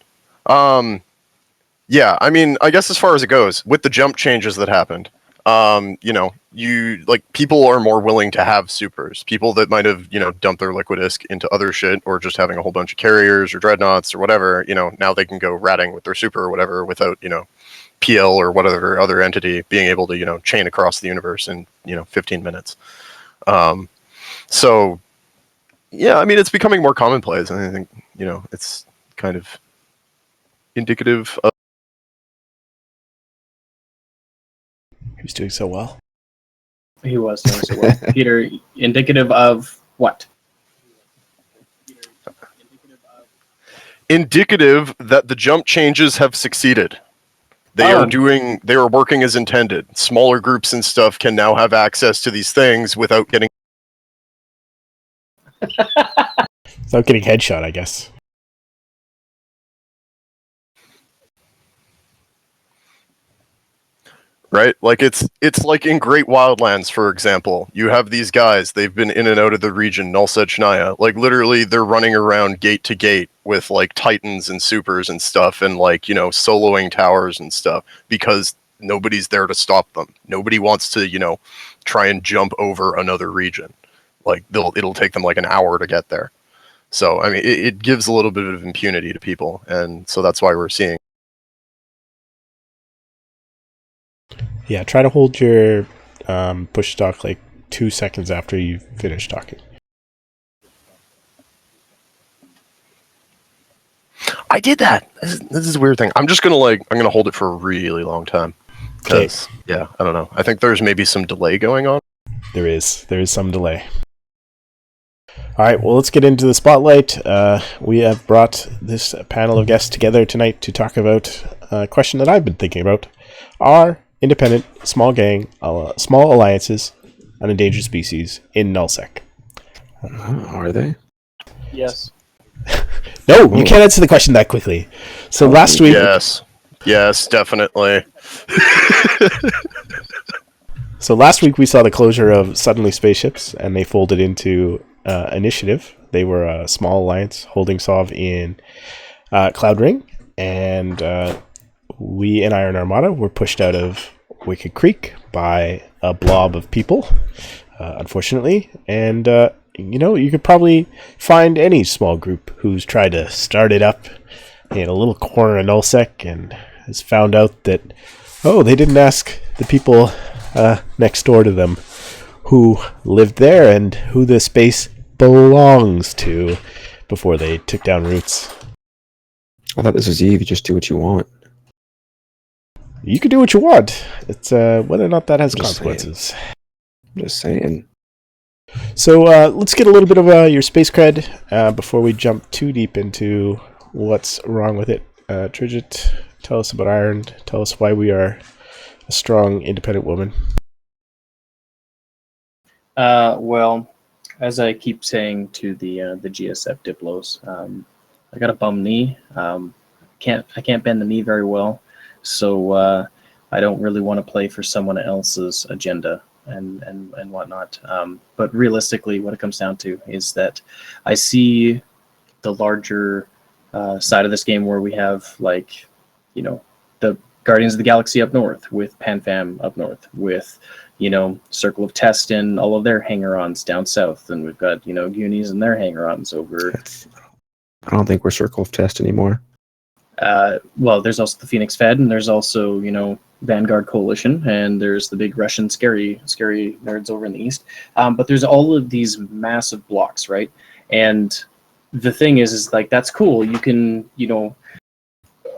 Yeah, I mean, I guess as far as it goes, with the jump changes that happened, you know, people are more willing to have supers. People that might have, you know, dumped their Liquidisk into other shit or just having a whole bunch of carriers or dreadnoughts or whatever, you know, now they can go ratting with their super or whatever without, you know, PL or whatever other entity being able to, you know, chain across the universe in, you know, 15 minutes. So, yeah, I mean, it's becoming more commonplace, and I think, you know, it's kind of indicative of... He was doing so well. He was doing so well. Peter, indicative of what? Indicative that the jump changes have succeeded. They are working as intended. Smaller groups and stuff can now have access to these things without getting... Without getting headshot, I guess. Right? Like, it's like in Great Wildlands, for example. You have these guys, they've been in and out of the region, Nulset Shania. Like, literally, they're running around gate to gate with, like, Titans and Supers and stuff, and, like, you know, soloing towers and stuff, because nobody's there to stop them. Nobody wants to, you know, try and jump over another region. Like, it'll take them, like, an hour to get there. So, I mean, it gives a little bit of impunity to people, and so that's why we're seeing... Yeah, try to hold your push stock like 2 seconds after you finish talking. I did that. This is a weird thing. I'm gonna hold it for a really long time. Because, yeah, I don't know. I think there's maybe some delay going on. There is some delay. All right, well, let's get into the spotlight. We have brought this panel of guests together tonight to talk about a question that I've been thinking about. Are independent, small alliances an endangered species in nullsec? Are they? Yes. No, you can't answer the question that quickly. So last week... Yes, definitely. So last week we saw the closure of Suddenly Spaceships, and they folded into Initiative. They were a small alliance holding Sov in Cloud Ring, and we in Iron Armada were pushed out of Wicked Creek by a blob of people, unfortunately. And, you know, you could probably find any small group who's tried to start it up in a little corner of nullsec and has found out that, oh, they didn't ask the people next door to them who lived there and who the space belongs to before they took down roots. I thought this was Eve. You just do what you want. You can do what you want. It's whether or not that has Just consequences. Just saying. So let's get a little bit of your space cred before we jump too deep into what's wrong with it. Tridgit, tell us about Iron. Tell us why we are a strong, independent woman. Well, as I keep saying to the GSF Diplos, I got a bum knee. I can't bend the knee very well, so I don't really want to play for someone else's agenda and whatnot. But realistically, what it comes down to is that I see the larger side of this game where we have, like, you know, the Guardians of the Galaxy up north, with PanFam up north, with, you know, Circle of Test and all of their hanger-ons down south, and we've got, you know, Goonies and their hanger-ons over. I don't think we're Circle of Test anymore. Well, there's also the Phoenix Fed, and there's also, you know, Vanguard Coalition, and there's the big Russian scary nerds over in the east. But there's all of these massive blocks, right? And the thing is like, that's cool. You can, you know,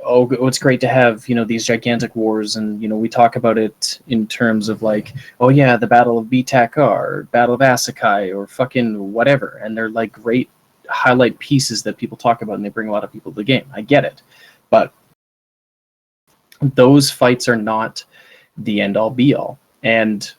oh, it's great to have, you know, these gigantic wars, and, you know, we talk about it in terms of like, oh yeah, the Battle of Bitakar, or Battle of Asakai, or fucking whatever, and they're like great highlight pieces that people talk about, and they bring a lot of people to the game. I get it, but those fights are not the end all be all. And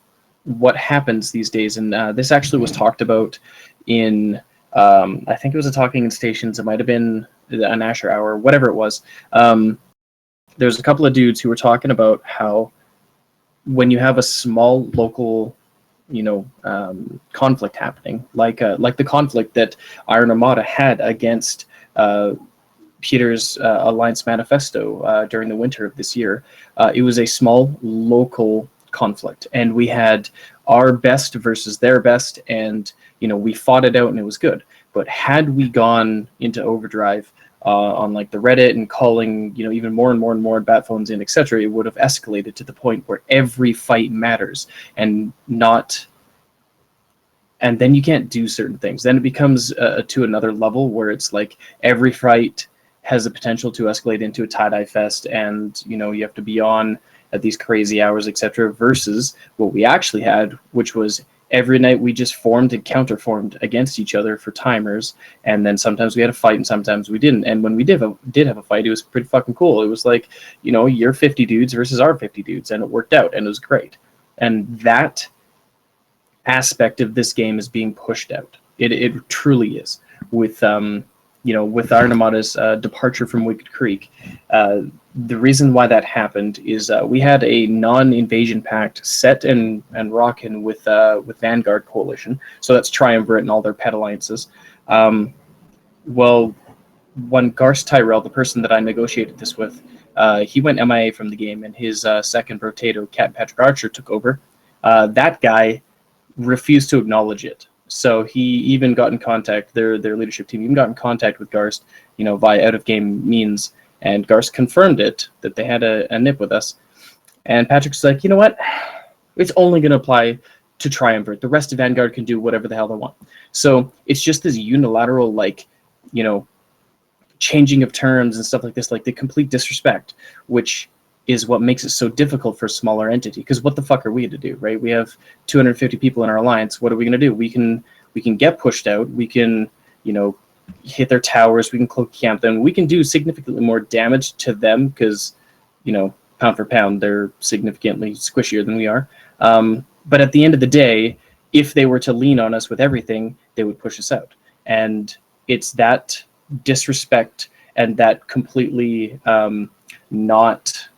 what happens these days, and this actually was talked about in I think it was a Talking in Stations, it might have been an Asher Hour, whatever it was. There's a couple of dudes who were talking about how when you have a small local, you know, conflict happening, like the conflict that Iron Armada had against Piotr's Alliance Manifesto during the winter of this year. It was a small local conflict, and we had our best versus their best, and, you know, we fought it out and it was good. But had we gone into overdrive on like the Reddit and calling, you know, even more and more and more bat phones in, etc., it would have escalated to the point where every fight matters, and then you can't do certain things. Then it becomes to another level where it's like every fight has the potential to escalate into a tie-dye fest, and, you know, you have to be on at these crazy hours, etc., versus what we actually had, which was every night we just formed and counterformed against each other for timers, and then sometimes we had a fight and sometimes we didn't. And when we did have a fight, it was pretty fucking cool. It was like, you know, your 50 dudes versus our 50 dudes, and it worked out, and it was great. And that aspect of this game is being pushed out. It truly is. With you know, with Iron Armada's departure from Wicked Creek, the reason why that happened is we had a non-invasion pact set and rocking with Vanguard Coalition. So that's Triumvirate and all their pet alliances. Well, when Garst Tyrell, the person that I negotiated this with, he went MIA from the game, and his second rotator, Cat Patrick Archer, took over. That guy refused to acknowledge it. So he even got in contact, their leadership team even got in contact with Garst, you know, via out-of-game means, and Garst confirmed it, that they had a nip with us. And Patrick's like, you know what? It's only going to apply to Triumvirate. The rest of Vanguard can do whatever the hell they want. So it's just this unilateral, like, you know, changing of terms and stuff like this, like the complete disrespect, which is what makes it so difficult for a smaller entity. Because what the fuck are we to do, right? We have 250 people in our alliance. What are we going to do? We can get pushed out. We can, you know, hit their towers. We can cloak camp them. We can do significantly more damage to them because, you know, pound for pound, they're significantly squishier than we are. But at the end of the day, if they were to lean on us with everything, they would push us out. And it's that disrespect and that completely not...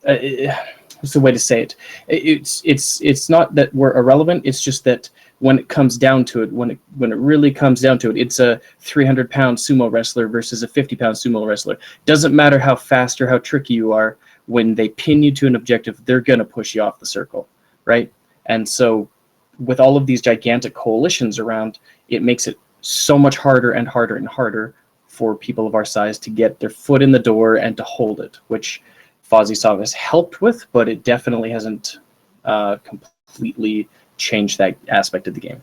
what's the way to say it? It's not that we're irrelevant. It's just that when it comes down to it, when it really comes down to it, it's a 300-pound sumo wrestler versus a 50-pound sumo wrestler. Doesn't matter how fast or how tricky you are. When they pin you to an objective, they're gonna push you off the circle, right? And so, with all of these gigantic coalitions around, it makes it so much harder and harder and harder for people of our size to get their foot in the door and to hold it, which Aegis Sov has helped with, but it definitely hasn't completely changed that aspect of the game.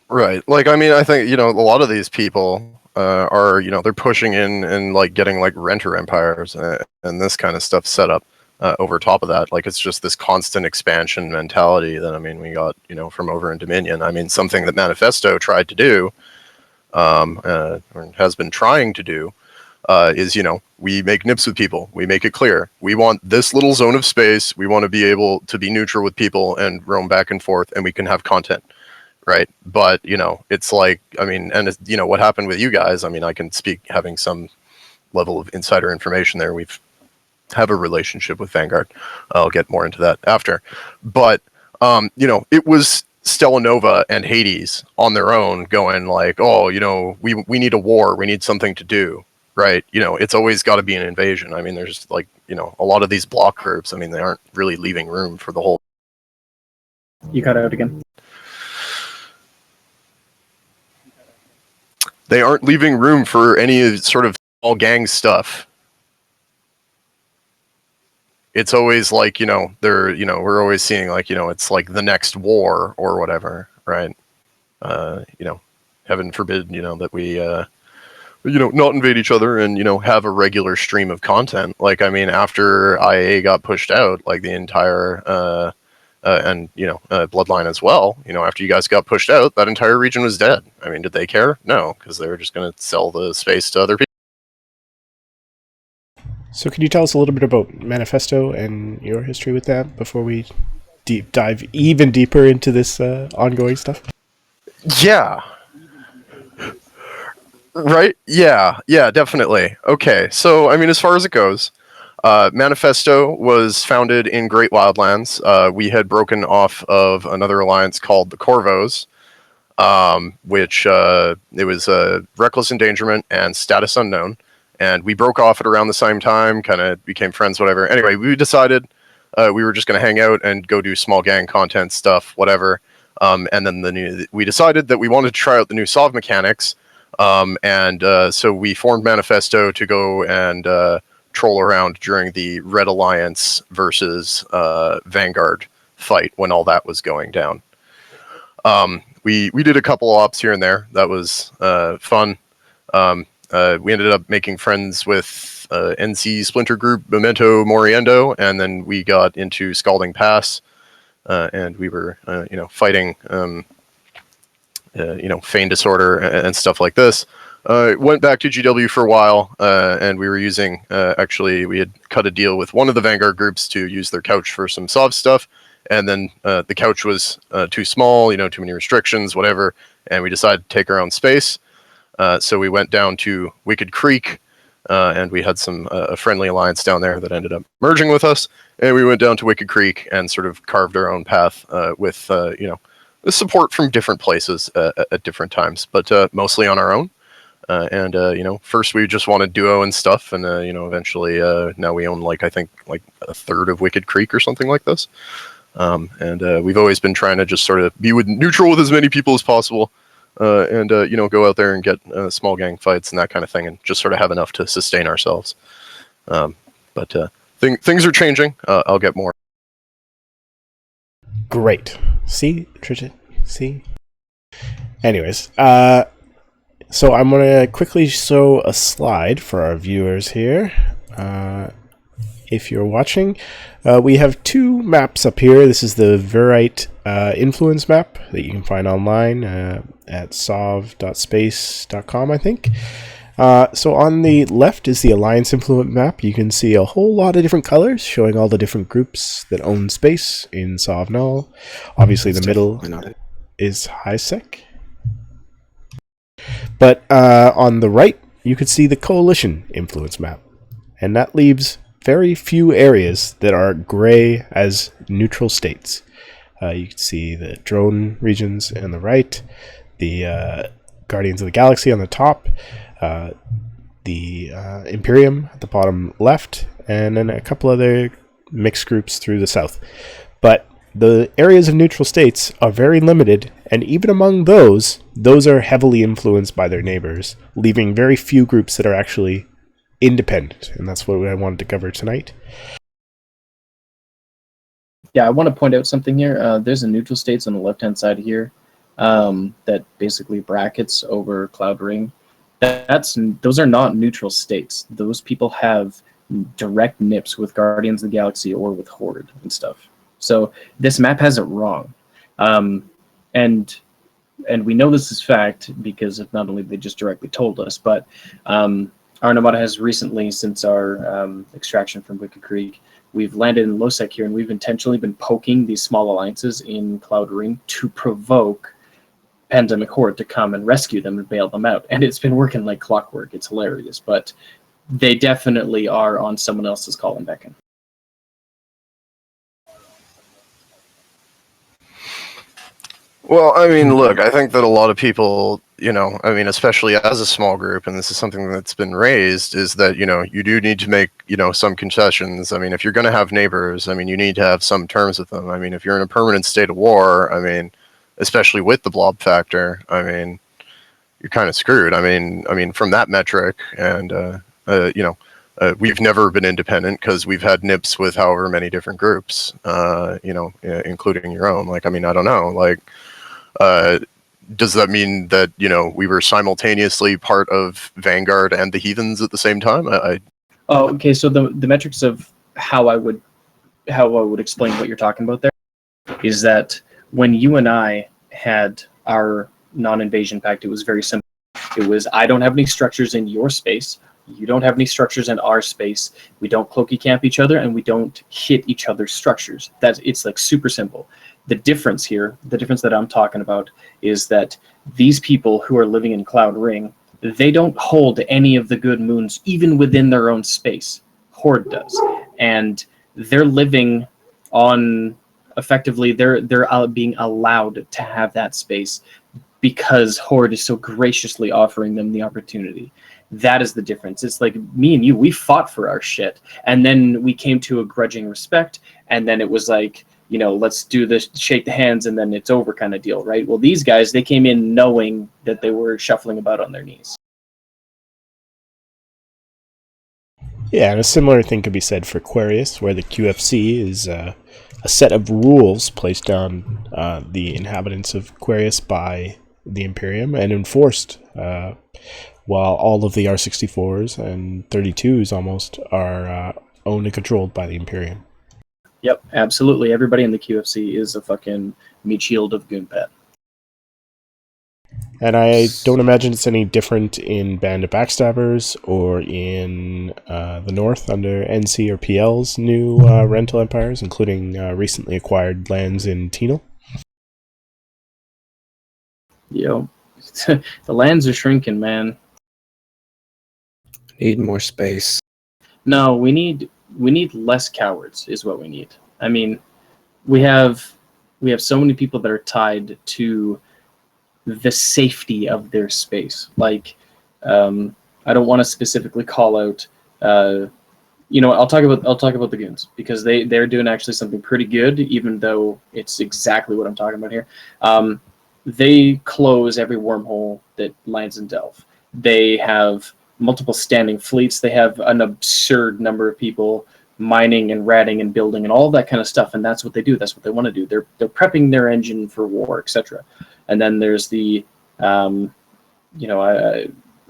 Right. Like, I mean, I think, you know, a lot of these people are, you know, they're pushing in and like getting like renter empires and this kind of stuff set up over top of that. Like, it's just this constant expansion mentality that, I mean, we got, you know, from over in Dominion. I mean, something that Manifesto tried to do, or has been trying to do, is, you know, we make nips with people. We make it clear. We want this little zone of space. We want to be able to be neutral with people and roam back and forth, and we can have content. Right. But, you know, it's like, I mean, and, you know, what happened with you guys, I mean, I can speak having some level of insider information there. We've have a relationship with Vanguard. I'll get more into that after. But, you know, it was Stella Nova and Hades on their own going like, oh, you know, we need a war. We need something to do. Right. You know, it's always got to be an invasion. I mean, there's like, you know, a lot of these block groups, I mean, they aren't really leaving room for the whole. You cut out again. They aren't leaving room for any sort of all gang stuff. It's always like, you know, they're, you know, we're always seeing like, you know, it's like the next war or whatever, right? You know, heaven forbid, you know, that we, you know, not invade each other and, you know, have a regular stream of content. Like, I mean, after IA got pushed out, like the entire, and, you know, Bloodline as well, you know, after you guys got pushed out, that entire region was dead. I mean, did they care? No, because they were just going to sell the space to other people. So can you tell us a little bit about Manifesto and your history with that before we deep dive even deeper into this ongoing stuff? Yeah. Right? Yeah, definitely. Okay, so, I mean, as far as it goes, Manifesto was founded in Great Wildlands. We had broken off of another alliance called the Corvos, which it was Reckless Endangerment and Status Unknown. And we broke off at around the same time, kind of became friends, whatever. Anyway, we decided we were just going to hang out and go do small gang content stuff, whatever. And then we decided that we wanted to try out the new Sov mechanics. So we formed Manifesto to go and troll around during the Red Alliance versus Vanguard fight when all that was going down. We did a couple ops here and there. That was fun. We ended up making friends with NC Splinter Group, Memento Moriendo, and then we got into Scalding Pass, and we were you know, fighting you know, Feign Disorder and stuff like this. Went back to GW for a while, and we were using, actually, we had cut a deal with one of the Vanguard groups to use their couch for some Sov stuff, and then the couch was too small, you know, too many restrictions, whatever, and we decided to take our own space. So we went down to Wicked Creek, and we had some a friendly alliance down there that ended up merging with us, and we went down to Wicked Creek and sort of carved our own path with, you know, the support from different places at different times, but mostly on our own. You know, first we just wanted duo and stuff, and you know, eventually now we own like, I think like a third of Wicked Creek or something like this. We've always been trying to just sort of be neutral with as many people as possible, you know, go out there and get small gang fights and that kind of thing, and just sort of have enough to sustain ourselves. Things are changing. I'll get more. Great. See, Tridgit? See? Anyways, so I'm going to quickly show a slide for our viewers here. If you're watching, we have two maps up here. This is the Verite influence map that you can find online at sov.space.com, I think. So on the left is the Alliance influence map. You can see a whole lot of different colors showing all the different groups that own space in Sov Null. Obviously, the middle is HiSec. But on the right, you could see the Coalition influence map. And that leaves very few areas that are gray as neutral states. You can see the drone regions on the right, the Guardians of the Galaxy on the top, the Imperium at the bottom left, and then a couple other mixed groups through the south. But the areas of neutral states are very limited, and even among those are heavily influenced by their neighbors, leaving very few groups that are actually independent, and that's what I wanted to cover tonight. Yeah, I want to point out something here. There's a neutral states on the left-hand side here that basically brackets over Cloud Ring. Those are not neutral states. Those people have direct nips with Guardians of the Galaxy or with Horde and stuff. So this map has it wrong. And we know this is fact because not only they just directly told us, but Armada has recently, since our extraction from Wicked Creek, we've landed in Losec here, and we've intentionally been poking these small alliances in Cloud Ring to provoke Pandemic Horde to come and rescue them and bail them out. And it's been working like clockwork. It's hilarious, but they definitely are on someone else's call and beckon. Well, I mean, look, I think that a lot of people, you know, I mean, especially as a small group, and this is something that's been raised, is that, you know, you do need to make, you know, some concessions. I mean, if you're going to have neighbors, I mean, you need to have some terms with them. I mean, if you're in a permanent state of war, I mean, especially with the blob factor, I mean, you're kind of screwed. I mean, from that metric, and, you know, we've never been independent because we've had nips with however many different groups, you know, including your own. Like, I mean, I don't know, like, does that mean that, you know, we were simultaneously part of Vanguard and the Heathens at the same time? Oh, okay. So the metrics of how I would explain what you're talking about there is that when you and I had our non-invasion pact, it was very simple. It was, I don't have any structures in your space. You don't have any structures in our space. We don't cloaky camp each other, and we don't hit each other's structures. It's like super simple. The difference here, the difference that I'm talking about, is that these people who are living in Cloud Ring, they don't hold any of the good moons even within their own space. Horde does. And they're living on, effectively, they're being allowed to have that space because Horde is so graciously offering them the opportunity. That is the difference. It's like me and you, we fought for our shit, and then we came to a grudging respect, and then it was like, you know, let's do this, shake the hands, and then it's over kind of deal, right? Well, these guys, they came in knowing that they were shuffling about on their knees. Yeah, and a similar thing could be said for Aquarius, where the QFC is a set of rules placed on the inhabitants of Aquarius by the Imperium and enforced, while all of the R64s and 32s almost are owned and controlled by the Imperium. Yep, absolutely. Everybody in the QFC is a fucking meat shield of Goonpet. And I don't imagine it's any different in Band of Backstabbers or in the North under NC or PL's new rental empires, including recently acquired lands in Tenal. Yo, the lands are shrinking, man. Need more space. No, we need less cowards is what we need. I mean, we have so many people that are tied to the safety of their space. Like, I don't want to specifically call out. You know, I'll talk about the goons because they're doing actually something pretty good, even though it's exactly what I'm talking about here. They close every wormhole that lands in Delph. They have multiple standing fleets. They have an absurd number of people mining and ratting and building and all that kind of stuff, and that's what they do. That's what they want to do. They're prepping their engine for war, etc. And then there's the, you know,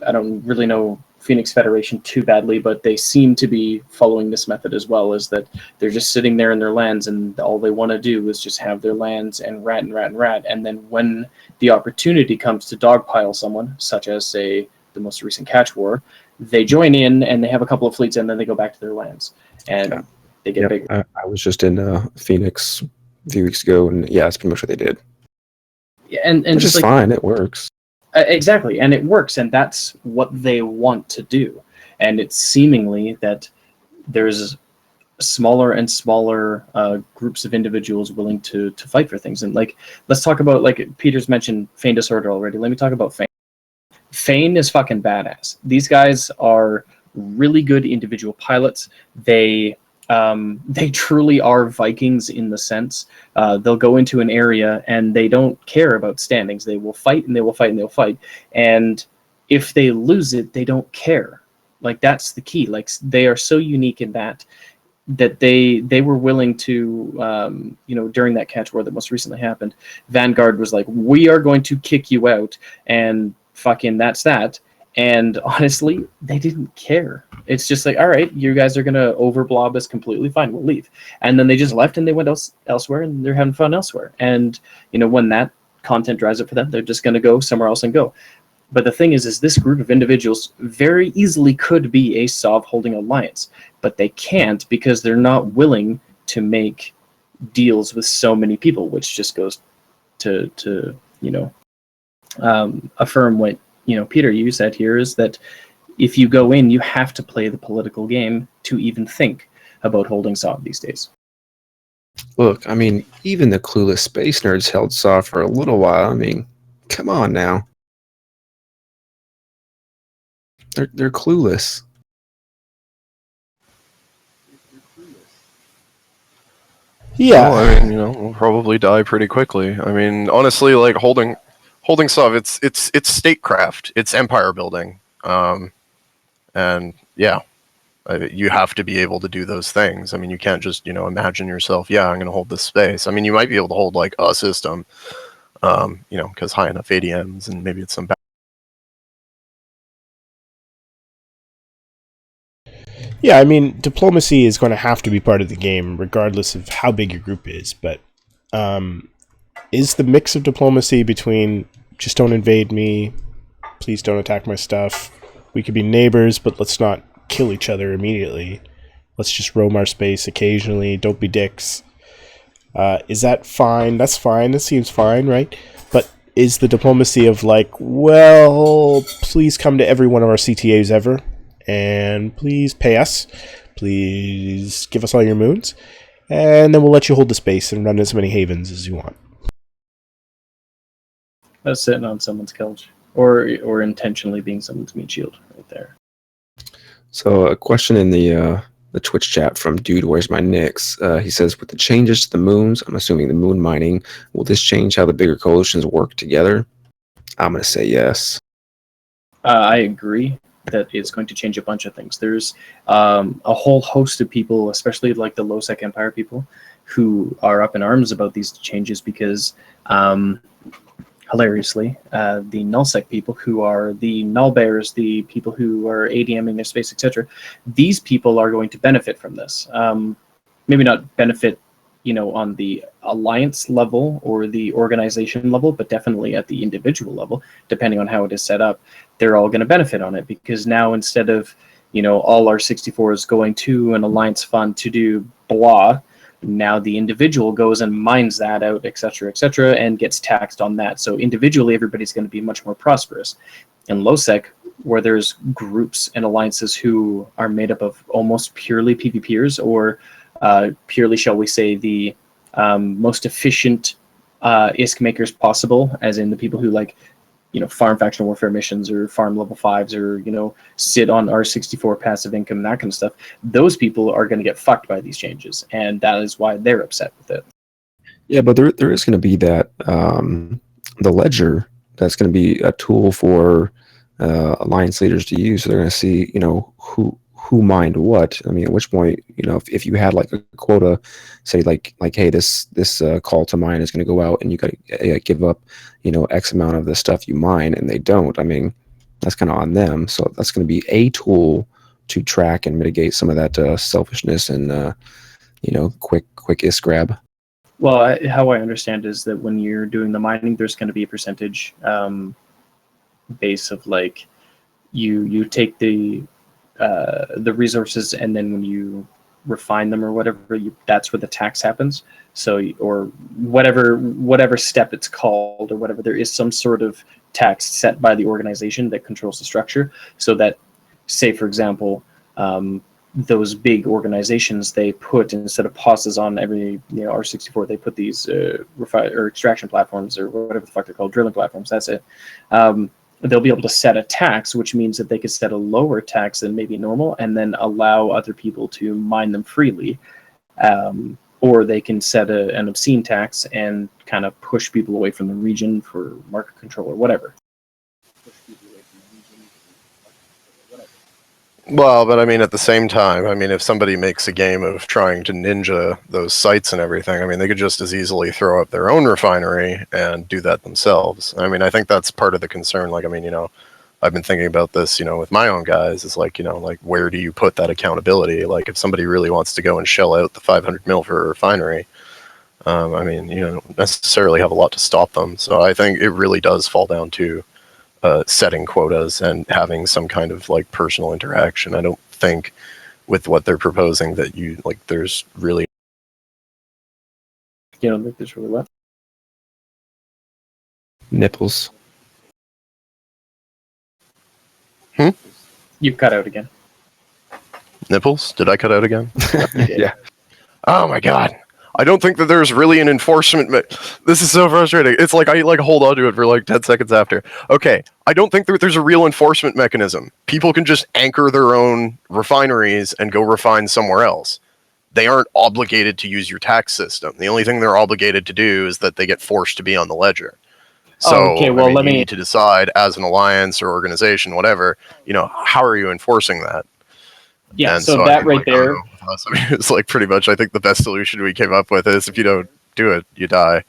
I don't really know Phoenix Federation too badly, but they seem to be following this method as well, is that they're just sitting there in their lands and all they want to do is just have their lands and rat and rat and rat. And then when the opportunity comes to dogpile someone, such as, say, the most recent catch war, they join in and they have a couple of fleets and then they go back to their lands and they get bigger. I was just in Phoenix a few weeks ago, and yeah, that's pretty much what they did. Yeah, and which is like, fine, it works. Exactly, and it works, and that's what they want to do. And it's seemingly that there's smaller and smaller groups of individuals willing to fight for things. And like, let's talk about, like Peter's mentioned Feign Disorder already. Let me talk about Feign. Feign is fucking badass. These guys are really good individual pilots. They they truly are Vikings in the sense they'll go into an area and they don't care about standings. They will fight and they will fight and they'll fight. And if they lose it, they don't care. Like, that's the key. Like, they are so unique in that they were willing to, during that catch war that most recently happened, Vanguard was like, we are going to kick you out, and fucking that's that. And honestly, they didn't care. It's just like, all right, you guys are going to overblob us completely. Fine, we'll leave. And then they just left and they went elsewhere, and they're having fun elsewhere. And, when that content dries up for them, they're just going to go somewhere else and go. But the thing is this group of individuals very easily could be a Sov holding alliance, but they can't because they're not willing to make deals with so many people, which just goes to affirm what, Peter, you said here, is that if you go in, you have to play the political game to even think about holding Sov these days. Look, I mean, even the clueless space nerds held Sov for a little while. I mean, come on now. They're clueless. Yeah. Well, I mean, we'll probably die pretty quickly. I mean, honestly, like holding Sov, it's statecraft, it's empire building, and yeah, you have to be able to do those things. I mean, you can't just imagine yourself, yeah, I'm going to hold this space. I mean, you might be able to hold like a system, because high enough ADMs and maybe it's some. Yeah, I mean, diplomacy is going to have to be part of the game, regardless of how big your group is. But is the mix of diplomacy between just don't invade me, please don't attack my stuff, we could be neighbors, but let's not kill each other immediately, let's just roam our space occasionally, don't be dicks. Is that fine? That's fine. That seems fine, right? But is the diplomacy of like, well, please come to every one of our CTAs ever, and please pay us, please give us all your moons, and then we'll let you hold the space and run as many havens as you want. That's sitting on someone's couch, or intentionally being someone's meat shield right there. So a question in the Twitch chat from Dude Where's My Nicks. He says, with the changes to the moons, I'm assuming the moon mining, will this change how the bigger coalitions work together? I'm going to say yes. I agree that it's going to change a bunch of things. There's a whole host of people, especially like the low-sec empire people, who are up in arms about these changes because, hilariously, the nullsec people, who are the null bearers, the people who are ADMing their space, etc., these people are going to benefit from this. Maybe not benefit, on the alliance level or the organization level, but definitely at the individual level, depending on how it is set up, they're all going to benefit on it, because now instead of, all our 64s going to an alliance fund to do blah, now the individual goes and mines that out, etc., and gets taxed on that. So individually, everybody's going to be much more prosperous. In low-sec, where there's groups and alliances who are made up of almost purely PvPers, or purely, shall we say, the most efficient ISK makers possible, as in the people who farm faction warfare missions or farm level 5s or, sit on R64 passive income, that kind of stuff. Those people are going to get fucked by these changes, and that is why they're upset with it. Yeah, but there is going to be that, the ledger, that's going to be a tool for alliance leaders to use. So they're going to see, who mined what. I mean, at which point, if you had like a quota, say like hey, this call to mine is going to go out, and you got to give up, X amount of the stuff you mine, and they don't. I mean, that's kind of on them. So that's going to be a tool to track and mitigate some of that selfishness and quick ISK grab. Well, how I understand is that when you're doing the mining, there's going to be a percentage base of like you take the resources, and then when you refine them or whatever, that's where the tax happens. So, or whatever step it's called or whatever, there is some sort of tax set by the organization that controls the structure. So that, say for example, those big organizations, they put, instead of pauses on every R64, they put these extraction platforms, or whatever the fuck they're called, drilling platforms. That's it. they'll be able to set a tax, which means that they could set a lower tax than maybe normal, and then allow other people to mine them freely. Or they can set an obscene tax and kind of push people away from the region for market control or whatever. Well, but I mean, at the same time, I mean, if somebody makes a game of trying to ninja those sites and everything, I mean, they could just as easily throw up their own refinery and do that themselves. I mean, I think that's part of the concern. Like, I mean, you know, I've been thinking about this, you know, with my own guys. It's like, you know, like, where do you put that accountability? Like, if somebody really wants to go and shell out the 500 mil for a refinery, I mean, you don't necessarily have a lot to stop them. So I think it really does fall down to setting quotas and having some kind of like personal interaction. I don't think with what they're proposing that you like there's really There's really what? Nipples. You cut out again. nipples. Did I cut out again? Yeah. Oh my god. I don't think that there's really an enforcement. This is so frustrating. It's like I like hold on to it for like 10 seconds after. Okay, I don't think that there's a real enforcement mechanism. People can just anchor their own refineries and go refine somewhere else. They aren't obligated to use your tax system. The only thing they're obligated to do is that they get forced to be on the ledger. So okay, well, I mean, you need to decide as an alliance or organization, whatever, you know, how are you enforcing that? Yeah, And so I that think, right like, I don't there. know, with us, I mean, it's like pretty much, I think the best solution we came up with is if you don't do it, you die.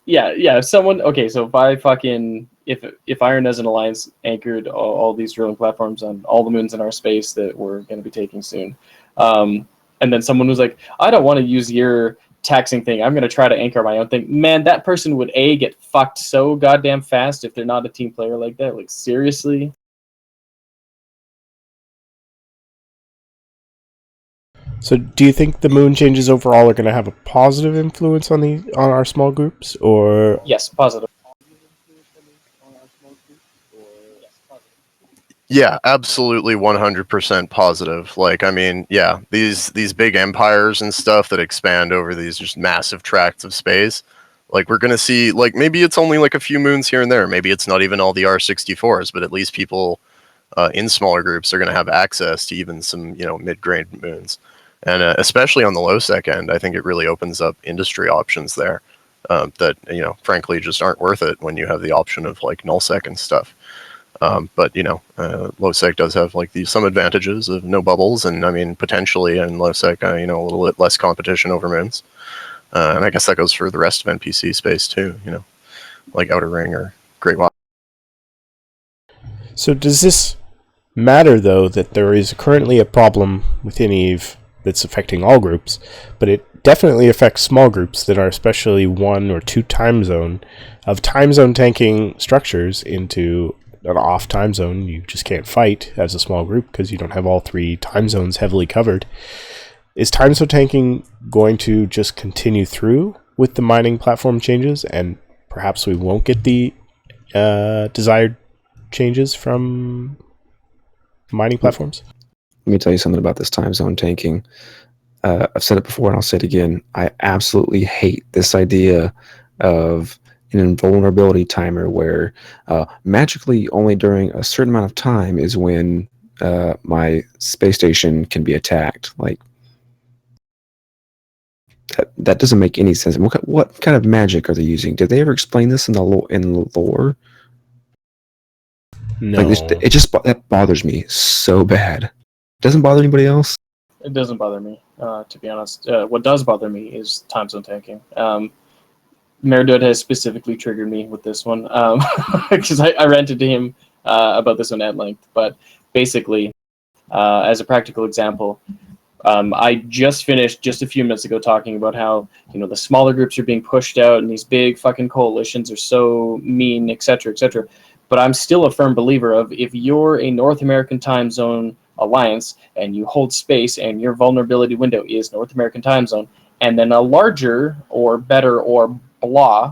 Yeah. If someone, okay, so if Iron as an alliance anchored all these drilling platforms on all the moons in our space that we're going to be taking soon, and then someone was like, I don't want to use your taxing thing, I'm going to try to anchor my own thing. Man, that person would get fucked so goddamn fast if they're not a team player like that. Like, seriously? So, do you think the moon changes overall are going to have a positive influence on our small groups, or Yes, positive. Yeah, absolutely 100% positive. Like, I mean, yeah, these big empires and stuff that expand over these just massive tracts of space, like we're going to see, like, maybe it's only like a few moons here and there. Maybe it's not even all the R64s, but at least people in smaller groups are going to have access to even some, you know, mid-grade moons. And especially on the low-sec end, I think it really opens up industry options there that, you know, frankly just aren't worth it when you have the option of, like, null-sec and stuff. But, you know, low-sec does have, like, some advantages of no bubbles, and, I mean, potentially in low-sec, you know, a little bit less competition over moons. And I guess that goes for the rest of NPC space, too, you know, like Outer Ring or Great Wall. so does this matter, though, that there is currently a problem within EVE that's affecting all groups, but it definitely affects small groups that are especially 1 or 2 time zone tanking structures into an off time zone you just can't fight as a small group because you don't have all 3 time zones heavily covered. Is time zone tanking going to just continue through with the mining platform changes, and perhaps we won't get the desired changes from mining platforms? Let me tell you something about this time zone tanking. I've said it before and I'll say it again. I absolutely hate this idea of an invulnerability timer where magically only during a certain amount of time is when my space station can be attacked. Like, that doesn't make any sense. What kind of magic are they using? Did they ever explain this in the lore? No. Like, that bothers me so bad. Doesn't bother anybody else? It doesn't bother me, to be honest. What does bother me is time zone tanking. Meredudd has specifically triggered me with this one because I ranted to him about this one at length. But basically, as a practical example, I just finished just a few minutes ago talking about how, you know, the smaller groups are being pushed out and these big fucking coalitions are so mean, etc., etc. But I'm still a firm believer of, if you're a North American time zone alliance and you hold space and your vulnerability window is North American time zone, and then a larger or better or blah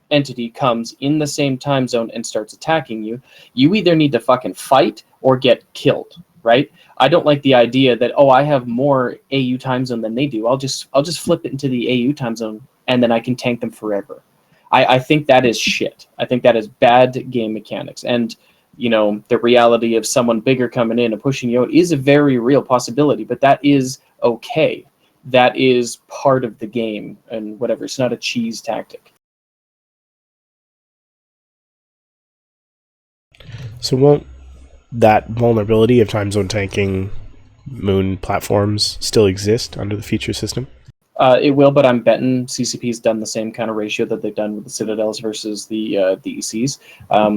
entity comes in the same time zone and starts attacking you, you either need to fucking fight or get killed, right? I don't like the idea that, oh, I have more AU time zone than they do. I'll just flip it into the AU time zone and then I can tank them forever. I think that is shit. I think that is bad game mechanics. And the reality of someone bigger coming in and pushing you out is a very real possibility, but that is okay. That is part of the game and whatever. It's not a cheese tactic. So won't that vulnerability of time zone tanking moon platforms still exist under the feature system? It will, but I'm betting CCP's done the same kind of ratio that they've done with the Citadels versus the ECs.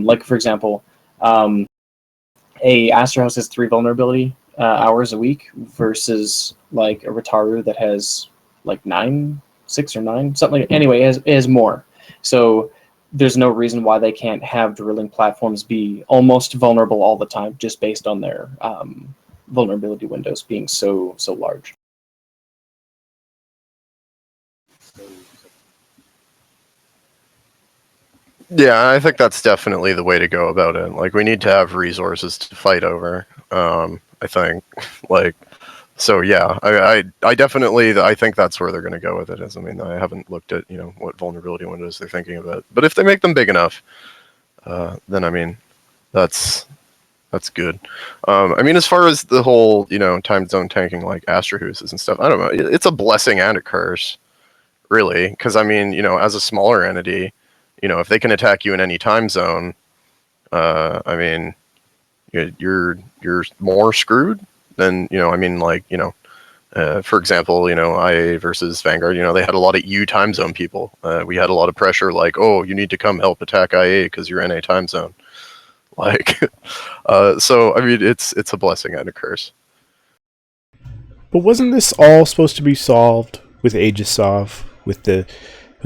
Like, for example, a Astra House has 3 vulnerability hours a week versus like a Rataru that has like 6 or 9, something like. Anyway, it has more. So there's no reason why they can't have drilling platforms be almost vulnerable all the time, just based on their vulnerability windows being so large. Yeah, I think that's definitely the way to go about it. Like, we need to have resources to fight over. I think, like, so yeah, I definitely, I think that's where they're going to go with it. I mean, I haven't looked at what vulnerability windows they're thinking about, but if they make them big enough, then I mean, that's good. I mean, as far as the whole time zone tanking like Astra Houses and stuff, I don't know. It's a blessing and a curse, really, because I mean, as a smaller entity. If they can attack you in any time zone, I mean, you're more screwed than I mean, like for example, IA versus Vanguard. They had a lot of U time zone people. We had a lot of pressure, like, oh, you need to come help attack IA because you're in a time zone. Like, so I mean, it's a blessing and a curse. But wasn't this all supposed to be solved with Aegis Sov, with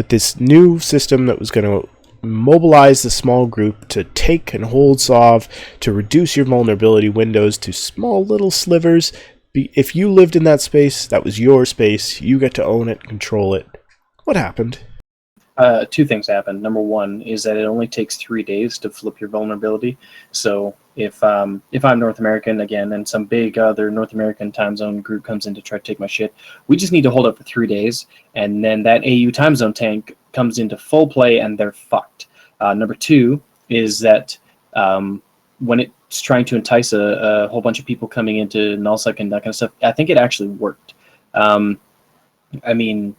this new system that was going to mobilize the small group to take and hold Sov, to reduce your vulnerability windows to small little slivers? If you lived in that space, that was your space. You get to own it, control it. What happened? 2 things happened. Number 1 is that it only takes 3 days to flip your vulnerability. So if I'm North American again, and some big other North American time zone group comes in to try to take my shit, we just need to hold up for 3 days, and then that AU time zone tank comes into full play, and they're fucked. Number 2 is that when it's trying to entice a whole bunch of people coming into nullsec and that kind of stuff, I think it actually worked. I mean,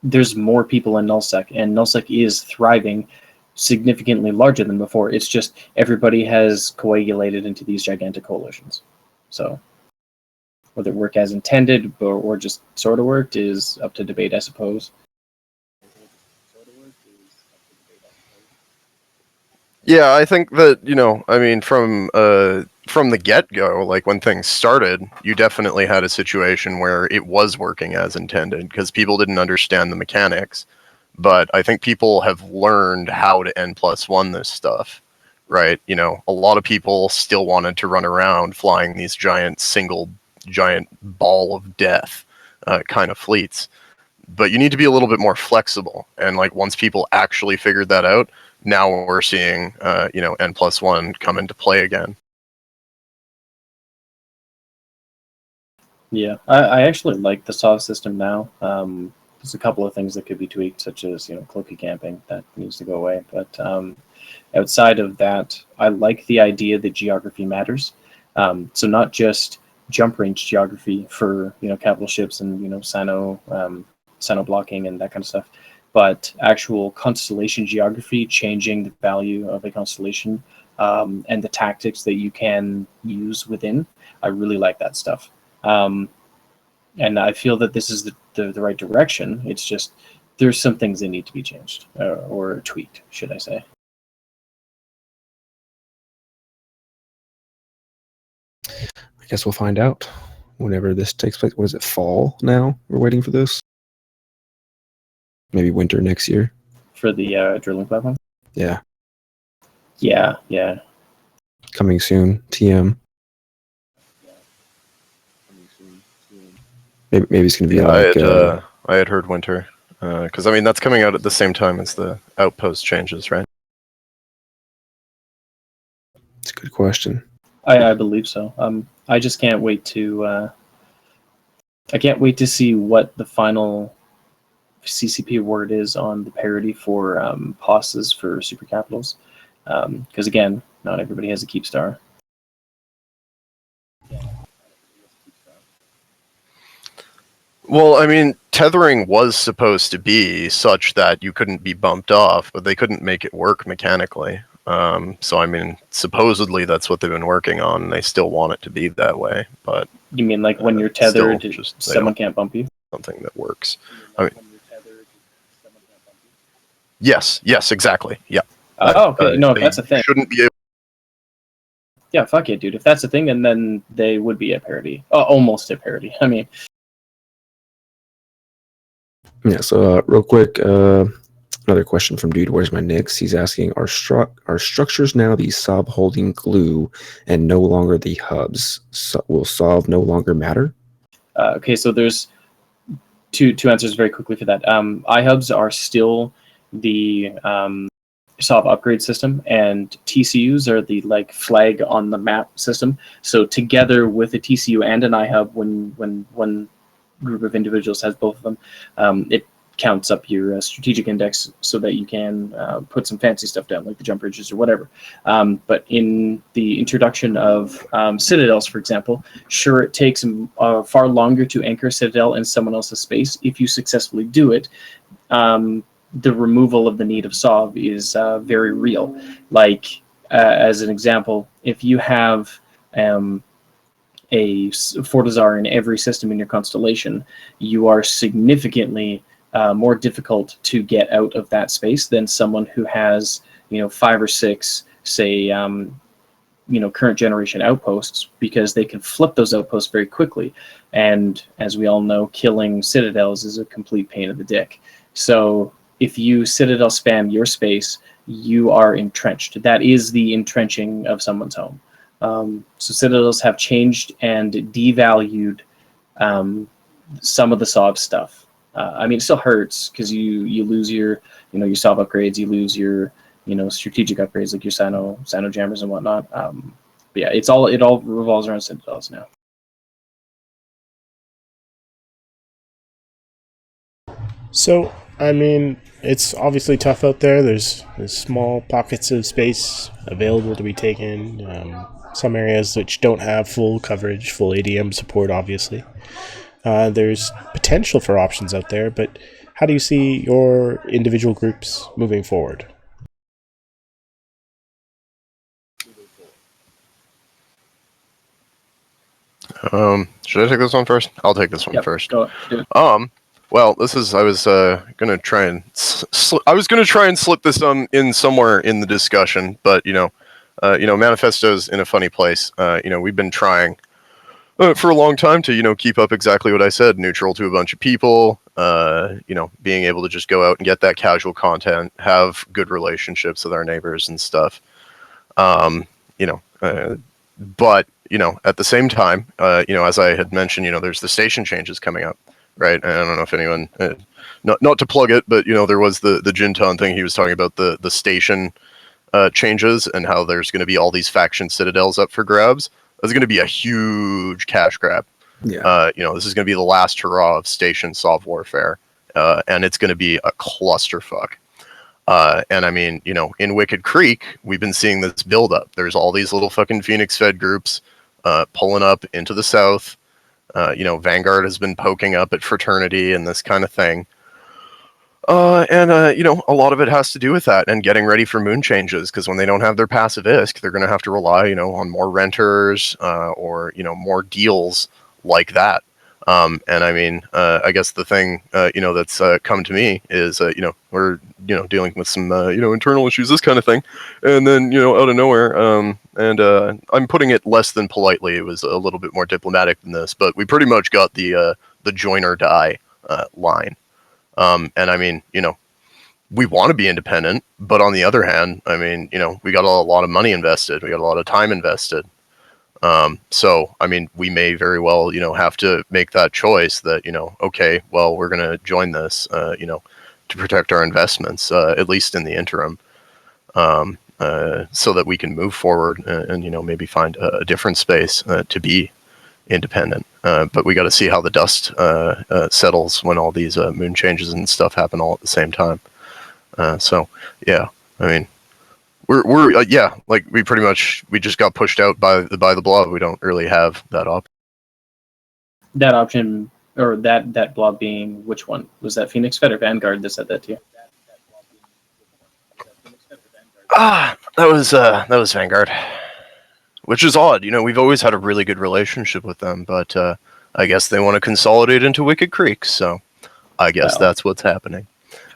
there's more people in nullsec, and nullsec is thriving significantly larger than before. It's just everybody has coagulated into these gigantic coalitions. So whether it worked as intended or just sort of worked is up to debate, I suppose. Yeah, I think that I mean, from the get-go, like when things started, you definitely had a situation where it was working as intended because people didn't understand the mechanics. But I think people have learned how to N+1 this stuff, right? A lot of people still wanted to run around flying these giant ball of death kind of fleets. But you need to be a little bit more flexible. And like once people actually figured that out, now we're seeing N+1 come into play again. Yeah, I actually like the Sov system now. There's a couple of things that could be tweaked, such as cloaky camping that needs to go away. But outside of that, I like the idea that geography matters. So not just jump range geography for capital ships and Sino blocking and that kind of stuff, but actual constellation geography, changing the value of a constellation and the tactics that you can use within. I really like that stuff. And I feel that this is the right direction. It's just there's some things that need to be changed or tweaked, should I say. I guess we'll find out whenever this takes place. What is it, fall now? We're waiting for this? Maybe winter next year? For the drilling platform? Yeah. Yeah. Coming soon, TM. Maybe it's going to be I had heard winter, because I mean that's coming out at the same time as the outpost changes, right? It's a good question. I believe so. I just can't wait to. I can't wait to see what the final CCP word is on the parity for POSs for super capitals, because again, Not everybody has a keep star. Well, I mean, tethering was supposed to be such that you couldn't be bumped off, but they couldn't make it work mechanically. So, I mean, supposedly that's what they've been working on, and they still want it to be that way. But you mean like when you're tethered, just, someone can't bump you? Something that works. I mean, yes, exactly. Yeah. Oh, okay. No, if that's a thing. Shouldn't be able. Yeah, fuck it, dude. If that's a thing, and then they would be a parody. Almost a parody. I mean. Yeah, so real quick, another question from Dude, Where's My Nicks? He's asking, are structures now the Sov holding glue and no longer the hubs? Will Sov no longer matter? Okay, so there's two answers very quickly for that. iHubs are still the Sov upgrade system, and TCUs are the like flag on the map system. So together with a TCU and an iHub, when one group of individuals has both of them, it counts up your strategic index so that you can put some fancy stuff down, like the jump bridges or whatever. But in the introduction of citadels, for example, sure, it takes far longer to anchor a citadel in someone else's space. If you successfully do it, the removal of the need of Sov is very real. Like, as an example, if you have a Fortizar in every system in your constellation, you are significantly more difficult to get out of that space than someone who has, 5 or 6, say, current generation outposts, because they can flip those outposts very quickly. And as we all know, killing citadels is a complete pain in the dick. So if you citadel spam your space, you are entrenched. That is the entrenching of someone's home. So citadels have changed and devalued some of the Sov stuff. I mean, it still hurts because you lose your your Sov upgrades, you lose your strategic upgrades like your Sino jammers and whatnot. But yeah, it all revolves around citadels now. So, I mean, it's obviously tough out there. There's small pockets of space available to be taken. Some areas which don't have full coverage, full ADM support, obviously. There's potential for options out there, but how do you see your individual groups moving forward? Should I take this one first? I'll take this one first. Go do it. Well, I was gonna try and slip this in somewhere in the discussion, but Manifesto's in a funny place. We've been trying for a long time to keep up exactly what I said, neutral to a bunch of people. Being able to just go out and get that casual content, have good relationships with our neighbors and stuff. But at the same time, as I had mentioned, there's the station changes coming up, right? And I don't know if anyone, not to plug it, but there was the Jinton thing. He was talking about the station changes and how there's going to be all these faction citadels up for grabs. That's going to be a huge cash grab. Yeah. This is going to be the last hurrah of station Sov warfare, and it's going to be a clusterfuck. And I mean, in Wicked Creek, we've been seeing this build up. There's all these little fucking Phoenix Fed groups pulling up into the south. Vanguard has been poking up at Fraternity and this kind of thing. A lot of it has to do with that and getting ready for moon changes, because when they don't have their passive ISK, they're going to have to rely, on more renters or, more deals like that. And I mean, I guess the thing, that's come to me is, we're, dealing with some, internal issues, this kind of thing. And then, out of nowhere, I'm putting it less than politely. It was a little bit more diplomatic than this, but we pretty much got the join or die line. And I mean, we want to be independent, but on the other hand, I mean, we got a lot of money invested. We got a lot of time invested. So, I mean, we may very well, have to make that choice that, okay, well, we're going to join this, to protect our investments, at least in the interim, so that we can move forward and maybe find a different space to be independent. But we got to see how the dust settles when all these moon changes and stuff happen all at the same time. So, yeah, I mean, We're yeah, like we just got pushed out by the blob. We don't really have that option. That option, or that blob being which one? Was that Phoenix Fed or Vanguard that said that to you? That was Vanguard, which is odd. You know, we've always had a really good relationship with them, but I guess they want to consolidate into Wicked Creek, so I guess that's what's happening.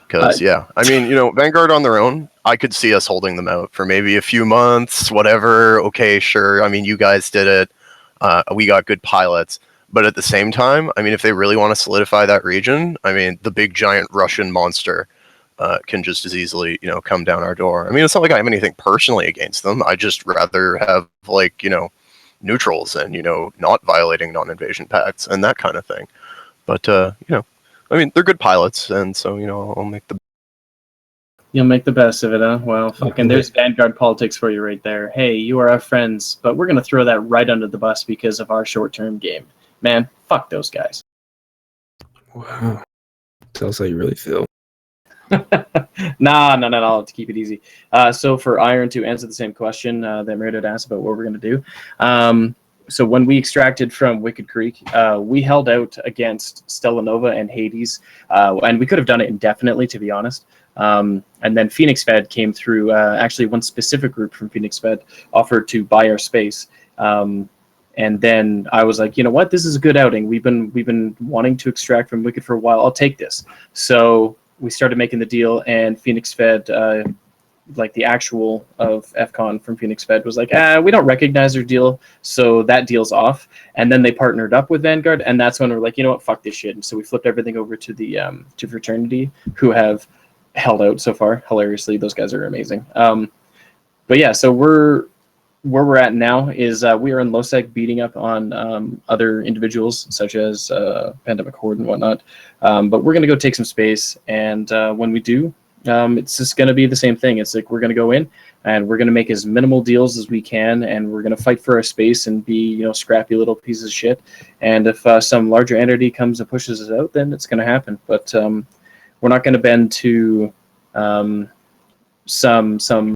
Because yeah, I mean, you know, Vanguard on their own, I could see us holding them out for maybe a few months, whatever. Okay, sure. I mean, you guys did it. We got good pilots. But at the same time, I mean, if they really want to solidify that region, I mean, the big giant Russian monster can just as easily, you know, come down our door. I mean, it's not like I have anything personally against them. I just rather have, like, you know, neutrals and, you know, not violating non-invasion pacts and that kind of thing. But, you know, I mean, they're good pilots, and so, you know, I'll make the... You'll make the best of it, huh? Well, fucking, there's Vanguard politics for you right there. Hey, you are our friends, but we're going to throw that right under the bus because of our short-term game. Man, fuck those guys. Wow. Tell us how you really feel. Nah, to keep it easy. So for Iron, to answer the same question that Meredudd asked about what we're going to do. So when we extracted from Wicked Creek, we held out against Stella Nova and Hades, and we could have done it indefinitely, to be honest. And then Phoenix Fed came through. Actually, one specific group from Phoenix Fed offered to buy our space. And then I was like, you know what? This is a good outing. We've been wanting to extract from Wicked for a while. I'll take this. So we started making the deal, and Phoenix Fed, like the actual of FCON from Phoenix Fed, was like, we don't recognize their deal, so that deal's off. And then they partnered up with Vanguard, and that's when we're like, you know what? Fuck this shit. And so we flipped everything over to the to Fraternity, who have held out so far. Hilariously, those guys are amazing. But yeah, so where we're at now is we are in Losec beating up on other individuals such as Pandemic Horde and whatnot. But we're going to go take some space. And when we do, it's just going to be the same thing. It's like we're going to go in and we're going to make as minimal deals as we can. And we're going to fight for our space and be, you know, scrappy little pieces of shit. And if some larger entity comes and pushes us out, then it's going to happen. But we're not going to bend to some